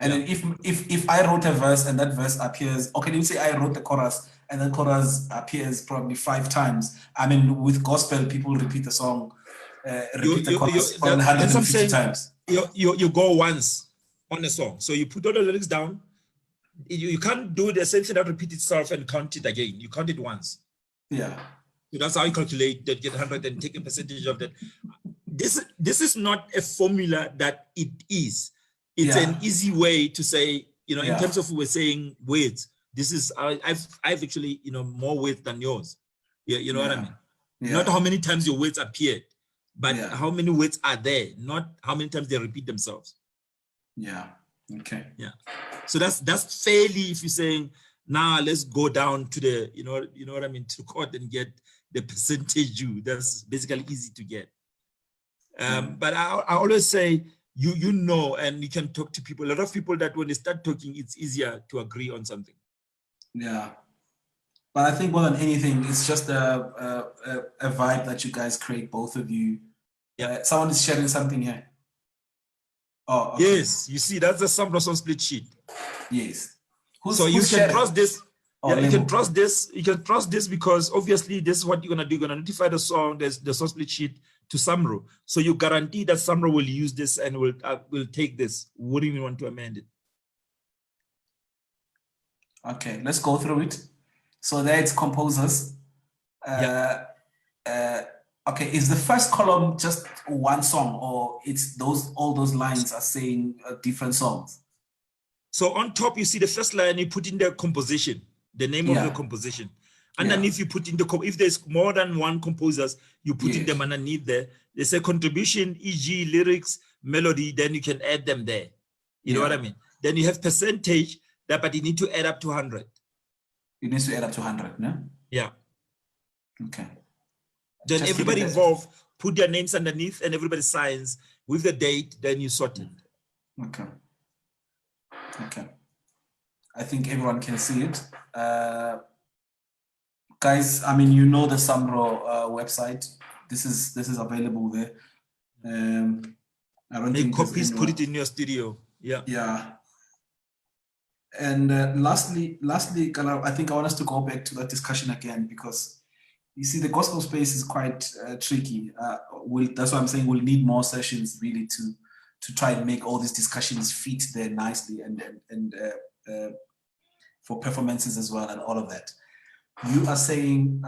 And then if I wrote a verse and that verse appears, okay, let me say I wrote the chorus and the chorus appears probably 5 times. I mean, with gospel, people repeat the song, repeat the chorus 150 times. You go once on a song. So you put all the lyrics down. You can't do the same thing that repeat itself and count it again. You count it once. Yeah. So that's how you calculate that, get 100 and take a percentage of that. This is not a formula that it is. It's an easy way to say, in terms of we're saying words, this is, I've actually, more words than yours. Yeah, you know what I mean? Yeah. Not how many times your words appeared, but how many words are there, not how many times they repeat themselves. Yeah. Okay. Yeah. So that's fairly, if you're saying, now let's go down to the, you know what I mean, to court and get the percentage due. That's basically easy to get. But I always say, and you can talk to people. A lot of people that when they start talking, it's easier to agree on something. Yeah. But I think more than anything, it's just a vibe that you guys create, both of you. Yeah. Someone is sharing something here. Oh, okay. Yes, you see, that's the sample on split sheet. Yes. So you can trust this. You can trust this. You can trust this because obviously this is what you're gonna do. You're gonna notify the song. There's the song split sheet. to Samro. So you guarantee that Samro will use this and will take this. Wouldn't even want to amend it. Okay, let's go through it. So there it's composers. Okay, is the first column just one song, or it's all those lines are saying different songs? So on top, you see the first line, you put in the composition, the name of the composition. Underneath, you put in if there's more than one composers, you put in them underneath there. There's a contribution, e.g. lyrics, melody, then you can add them there. You know what I mean? Then you have percentage, but you need to add up to 100. It needs to add up to 100, no? Yeah. Okay. Then just everybody involved put their names underneath and everybody signs with the date, then you sort it. Okay. Okay. I think everyone can see it. Guys, I mean, you know the Samro website. This is available there. I don't think copies, put it in your studio. Yeah. Yeah. And lastly, I think I want us to go back to that discussion again, because you see the gospel space is quite tricky. That's why I'm saying we'll need more sessions really to try and make all these discussions fit there nicely and for performances as well and all of that. You are saying,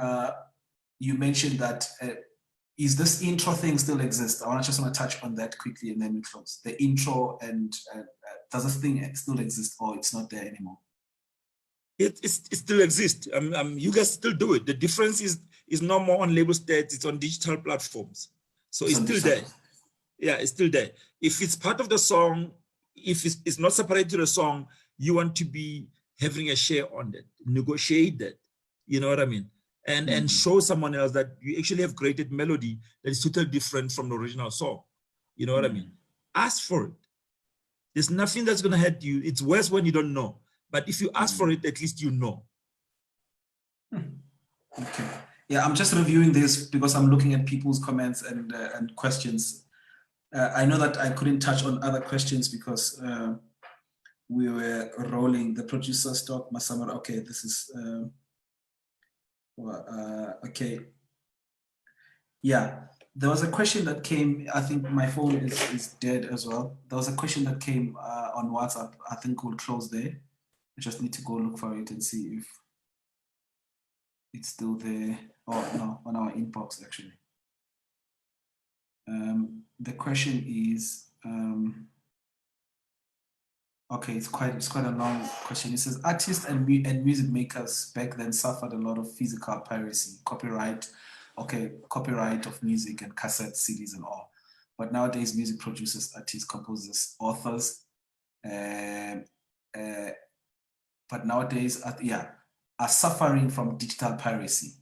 you mentioned that, is this intro thing still exist? I just want to touch on that quickly and then we close. The intro and does this thing still exist or it's not there anymore? It still exists. You guys still do it. The difference is no more on label stats, it's on digital platforms. So it's still there. Yeah, it's still there. If it's part of the song, if it's not separated to the song, you want to be having a share on that, negotiate that, you know what I mean? And show someone else that you actually have created melody that is totally different from the original song. You know what I mean? Ask for it. There's nothing that's gonna hurt you. It's worse when you don't know. But if you ask for it, at least you know. Okay. Yeah, I'm just reviewing this because I'm looking at people's comments and questions. I know that I couldn't touch on other questions because we were rolling the producer stock, Masamara. Okay, this is, okay. Yeah, there was a question that came, I think my phone is dead as well. There was a question that came on WhatsApp. I think we'll close there. I just need to go look for it and see if it's still there. Oh no, on our inbox actually. The question is, okay, it's quite a long question. It says artists and music makers back then suffered a lot of physical piracy, copyright of music and cassette CDs and all. But nowadays, music producers, artists, composers, authors, but nowadays, are suffering from digital piracy.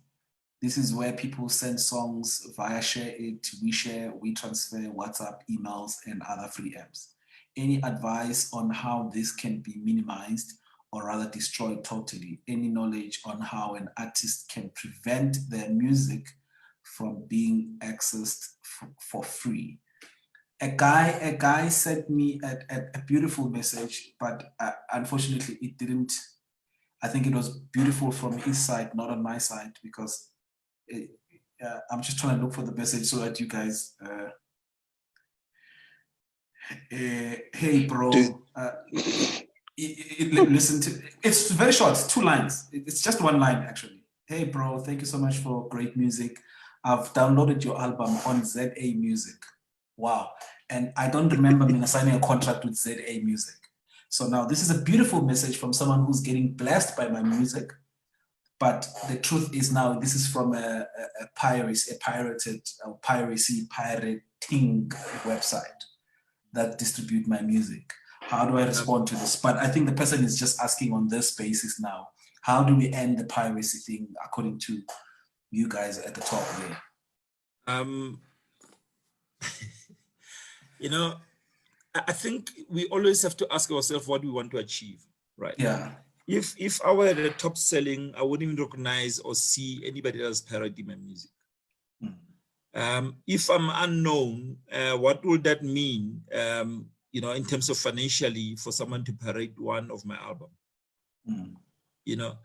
This is where people send songs via Share It, WeShare, WeTransfer, WhatsApp, emails, and other free apps. Any advice on how this can be minimized or rather destroyed totally? Any knowledge on how an artist can prevent their music from being accessed for free? A guy sent me a beautiful message, but unfortunately it didn't. I think it was beautiful from his side, not on my side, because I'm just trying to look for the message so that you guys. Hey, bro. Listen to. It's very short. It's 2 lines. It's just 1 line actually. Hey, bro. Thank you so much for great music. I've downloaded your album on ZA Music. Wow. And I don't remember me signing a contract with ZA Music. So now this is a beautiful message from someone who's getting blessed by my music. But the truth is now this is from a pirating website that distribute my music. How do I respond to this? But I think the person is just asking on this basis now, how do we end the piracy thing according to you guys at the top there? You know, I think we always have to ask ourselves what we want to achieve, right? Yeah. If I were the top selling, I wouldn't even recognize or see anybody else parodying my music. If I'm unknown, what would that mean, you know, in terms of financially for someone to parade one of my album? You know,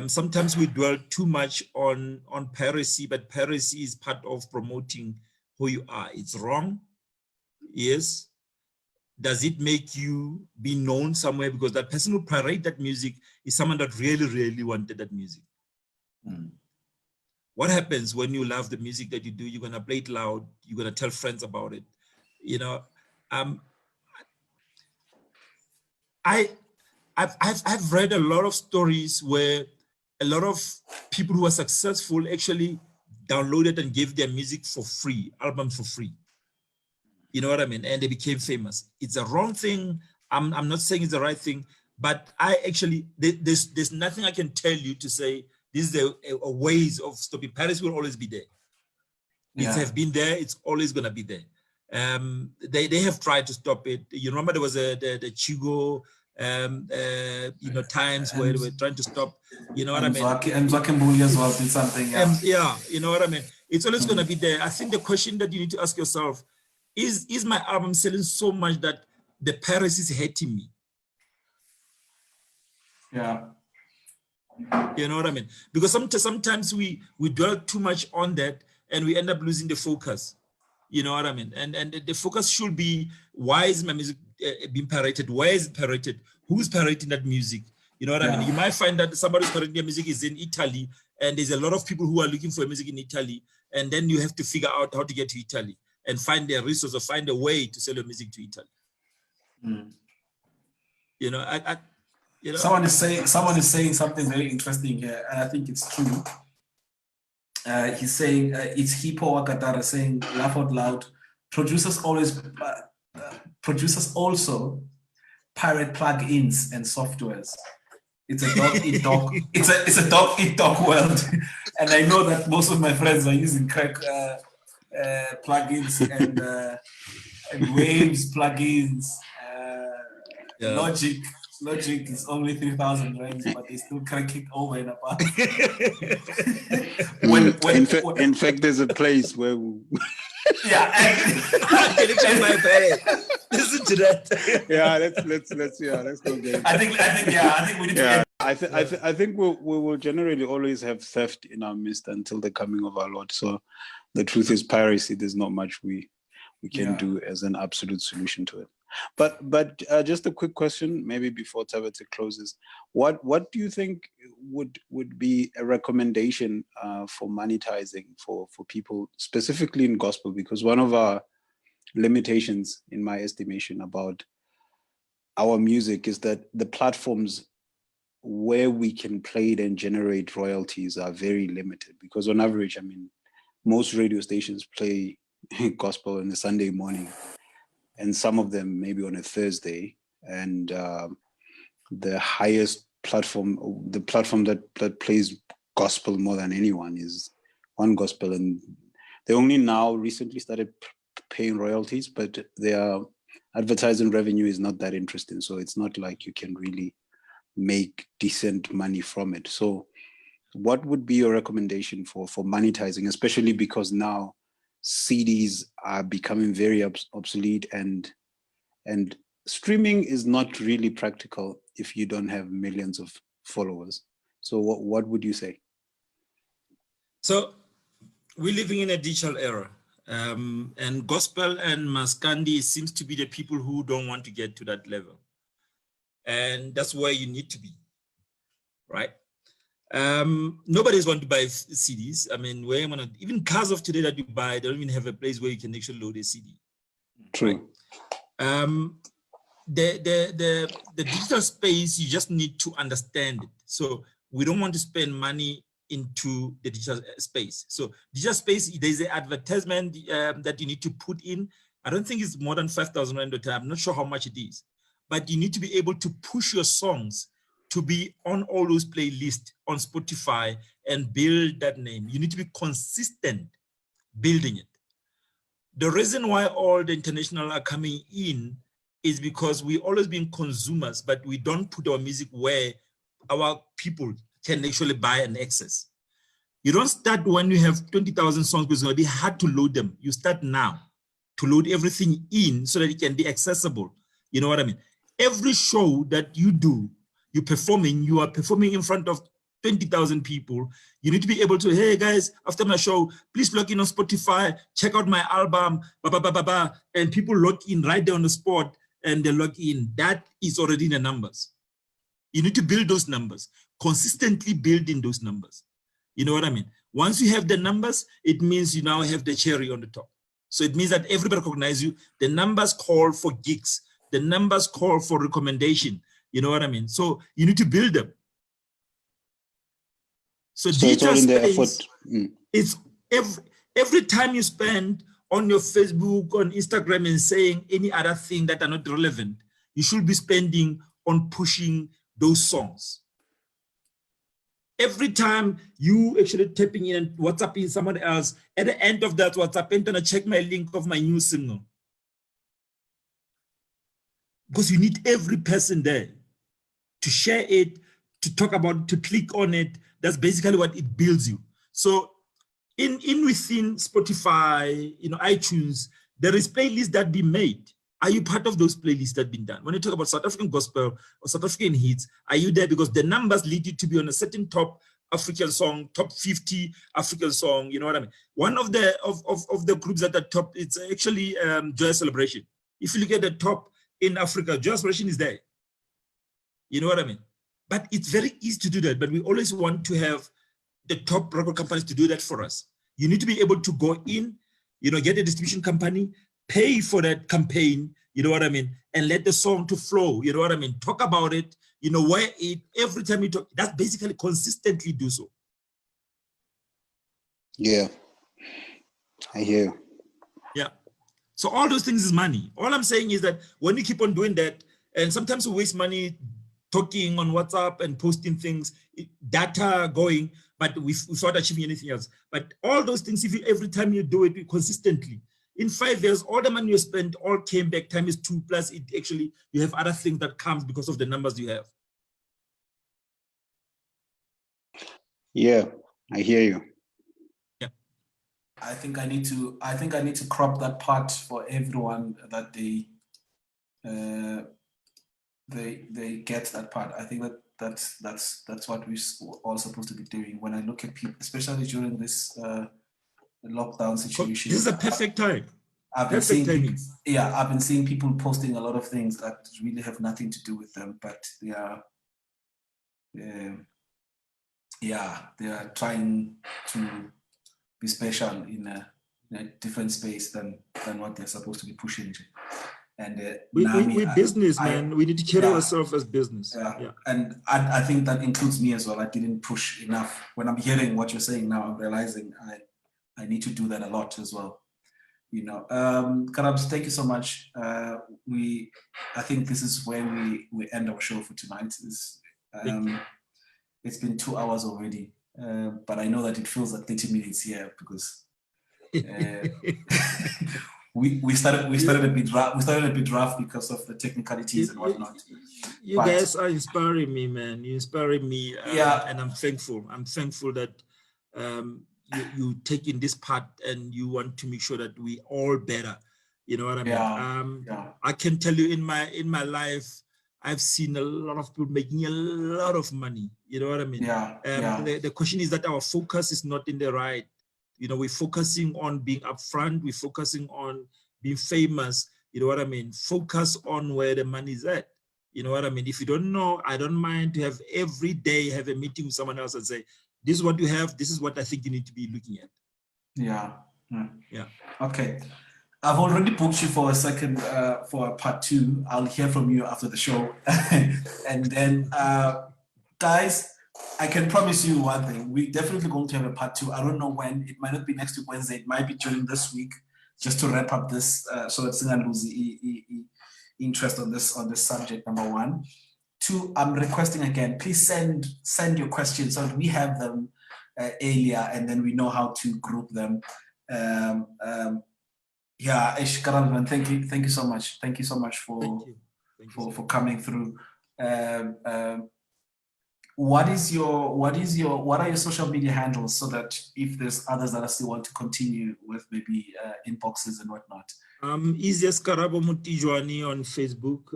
sometimes we dwell too much on piracy, but piracy is part of promoting who you are. It's wrong. Yes. Does it make you be known somewhere? Because that person who pirated that music is someone that really, really wanted that music. What happens when you love the music that you do? You're gonna play it loud. You're gonna tell friends about it. You know, I've read a lot of stories where a lot of people who are successful actually downloaded and gave their music for free, albums for free. You know what I mean? And they became famous. It's a wrong thing. I'm not saying it's the right thing, but I actually, there's nothing I can tell you to say this is a ways of stopping. Paris will always be there. It has been there. It's always going to be there. They have tried to stop it. You remember there was the Chigo, times where they were trying to stop, you know what I mean? And Zwakembuli as well did something. Yeah, you know what I mean? It's always going to be there. I think the question that you need to ask yourself is my album selling so much that the Paris is hating me? Yeah. You know what I mean? Because sometimes we dwell too much on that and we end up losing the focus. You know what I mean? And the focus should be, why is my music being pirated? Where is it pirated? Who's pirating that music? You know what I mean? You might find that somebody's pirating their music is in Italy, and there's a lot of people who are looking for music in Italy, and then you have to figure out how to get to Italy and find their resource or find a way to sell your music to Italy. You know, someone is saying something very interesting here, and I think it's true. He's saying it's Hippo Wakatara saying, laugh out loud. Producers also pirate plugins and softwares. It's a dog eat dog. It's a dog eat dog world, and I know that most of my friends are using crack plugins and Waves plugins. Logic is only 3,000 rands, but they still crack it over and above. In fact, there's a place where listen to that. Let's go there. I think we need to. I think we will generally always have theft in our midst until the coming of our Lord. So the truth is, piracy, there's not much we can do as an absolute solution to it. But just a quick question, maybe before Tabitha closes, what do you think would be a recommendation for monetizing for people, specifically in gospel? Because one of our limitations, in my estimation, about our music is that the platforms where we can play it and generate royalties are very limited. Because on average, I mean, most radio stations play gospel on a Sunday morning, and some of them maybe on a Thursday. And the highest platform, the platform that plays gospel more than anyone is One Gospel. And they only now recently started paying royalties, but their advertising revenue is not that interesting. So it's not like you can really make decent money from it. So what would be your recommendation for monetizing, especially because now CDs are becoming very obsolete, and streaming is not really practical if you don't have millions of followers. So what would you say? So we're living in a digital era, and gospel and Maskandi seems to be the people who don't want to get to that level. And that's where you need to be, right? Nobody's want to buy CDs. I mean, even cars of today that you buy, they don't even have a place where you can actually load a CD. True. The digital space, you just need to understand it. So we don't want to spend money into the digital space. So digital space, there's an advertisement that you need to put in. I don't think it's more than 5,000 rand a time. I'm not sure how much it is, but you need to be able to push your songs to be on all those playlists on Spotify and build that name. You need to be consistent building it. The reason why all the international are coming in is because we always been consumers, but we don't put our music where our people can actually buy and access. You don't start when you have 20,000 songs because it's going to be hard to load them. You start now to load everything in so that it can be accessible. You know what I mean? Every show that you do, you are performing in front of 20,000 people. You need to be able to, hey guys, after my show, please log in on Spotify, check out my album, and people log in right there on the spot and they log in. That is already in the numbers. You need to build those numbers, consistently building those numbers. You know what I mean? Once you have the numbers, it means you now have the cherry on the top. So it means that everybody recognizes you. The numbers call for gigs. The numbers call for recommendation. You know what I mean? So you need to build them. So digital space, it's every time you spend on your Facebook, on Instagram and saying any other thing that are not relevant, you should be spending on pushing those songs. Every time you actually tapping in and WhatsApping someone else, at the end of that WhatsApp, I'm gonna check my link of my new single. Because you need every person there to share it, to talk about it, to click on it. That's basically what it builds you. So in within Spotify, iTunes, there is playlists that be made. Are you part of those playlists that been done? When you talk about South African gospel or South African hits, are you there? Because the numbers lead you to be on a certain top African song, top 50 African song, you know what I mean? One of the groups at the top, it's actually Joy Celebration. If you look at the top in Africa, Joy Celebration is there. You know what I mean? But it's very easy to do that, but we always want to have the top record companies to do that for us. You need to be able to go in, get a distribution company, pay for that campaign, you know what I mean, and let the song to flow, you know what I mean, talk about it, where it, every time you talk, that's basically consistently do so. Yeah, I hear you. Yeah, so all those things is money. All I'm saying is that when you keep on doing that, and sometimes we waste money talking on WhatsApp and posting things, data going, but without achieving anything else. But all those things, if you every time you do it consistently, in 5 years, all the money you spent all came back times 2, plus it actually, you have other things that comes because of the numbers you have. Yeah, I hear you. Yeah. I think I need to crop that part for everyone that they get that part. I think that's what we're all supposed to be doing. When I look at people, especially during this lockdown situation, this is a perfect time. I've been seeing people posting a lot of things that really have nothing to do with them, but they are trying to be special in a different space than what they're supposed to be pushing into. And we business, man. We need to carry ourselves as business. Yeah. And I think that includes me as well. I didn't push enough. When I'm hearing what you're saying now, I'm realizing I need to do that a lot as well. Karabs, thank you so much. I think this is where we end our show for tonight. It's been 2 hours already, but I know that it feels like 30 minutes here because we started a bit rough. We started a bit rough because of the technicalities and whatnot. You guys are inspiring me, man. You're inspiring me, and I'm thankful. I'm thankful that you take in this part and you want to make sure that we all better. You know what I mean? I can tell you in my life, I've seen a lot of people making a lot of money. You know what I mean? The question is that our focus is not in the right. We're focusing on being upfront. We're focusing on being famous. You know what I mean? Focus on where the money is at. You know what I mean? If you don't know, I don't mind to have every day have a meeting with someone else and say, this is what you have. This is what I think you need to be looking at. Yeah. Okay. I've already booked you for a second, for part 2. I'll hear from you after the show. And then, guys, I can promise you one thing. We're definitely going to have a part 2. I don't know when. It might not be next week, Wednesday. It might be during this week, just to wrap up this, so that Singa lose interest on this subject, number 1. 2, I'm requesting again, please send your questions so that we have them earlier and then we know how to group them. Karan, thank you so much. Thank you so much for coming through. What are your social media handles so that if there's others that still want to continue with maybe inboxes and whatnot? Easiest Karabo Mutijwani on Facebook,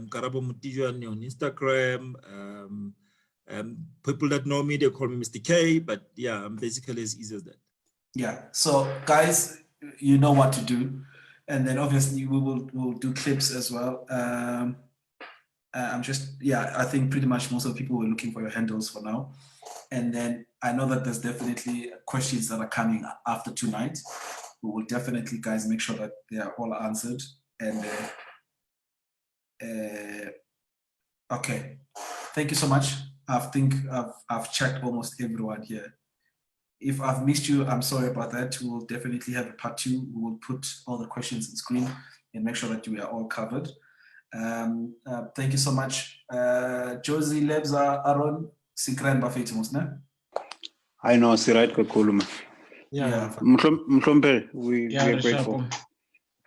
Karabo Mutijwani on Instagram, People that know me, they call me Mr. K, but yeah, I'm basically as easy as that. Yeah. So guys, you know what to do. And then obviously we'll do clips as well. I think pretty much most of the people were looking for your handles for now. And then I know that there's definitely questions that are coming after tonight. We will definitely, guys, make sure that they are all answered. And okay, thank you so much. I've checked almost everyone here. If I've missed you, I'm sorry about that. We'll definitely have a part 2. We will put all the questions on screen and make sure that we are all covered. Thank you so much. Josie, Lebza, Aaron, Sikran Bafeti Musna. I know, Sirat Kakuluma. Yeah. Mhlompe, we are grateful.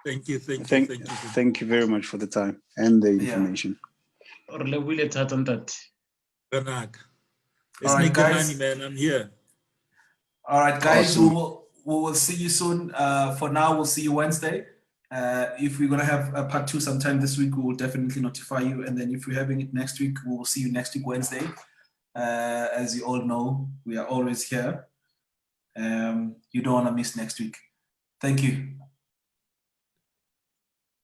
Thank you. Thank you very much for the time and the information. All right, guys. Man, I'm here. All right, guys. Awesome. We will see you soon. For now, we'll see you Wednesday. If we're gonna have a part 2 sometime this week, we will definitely notify you. And then if we're having it next week, we will see you next week Wednesday. As you all know, we are always here. You don't want to miss next week. Thank you.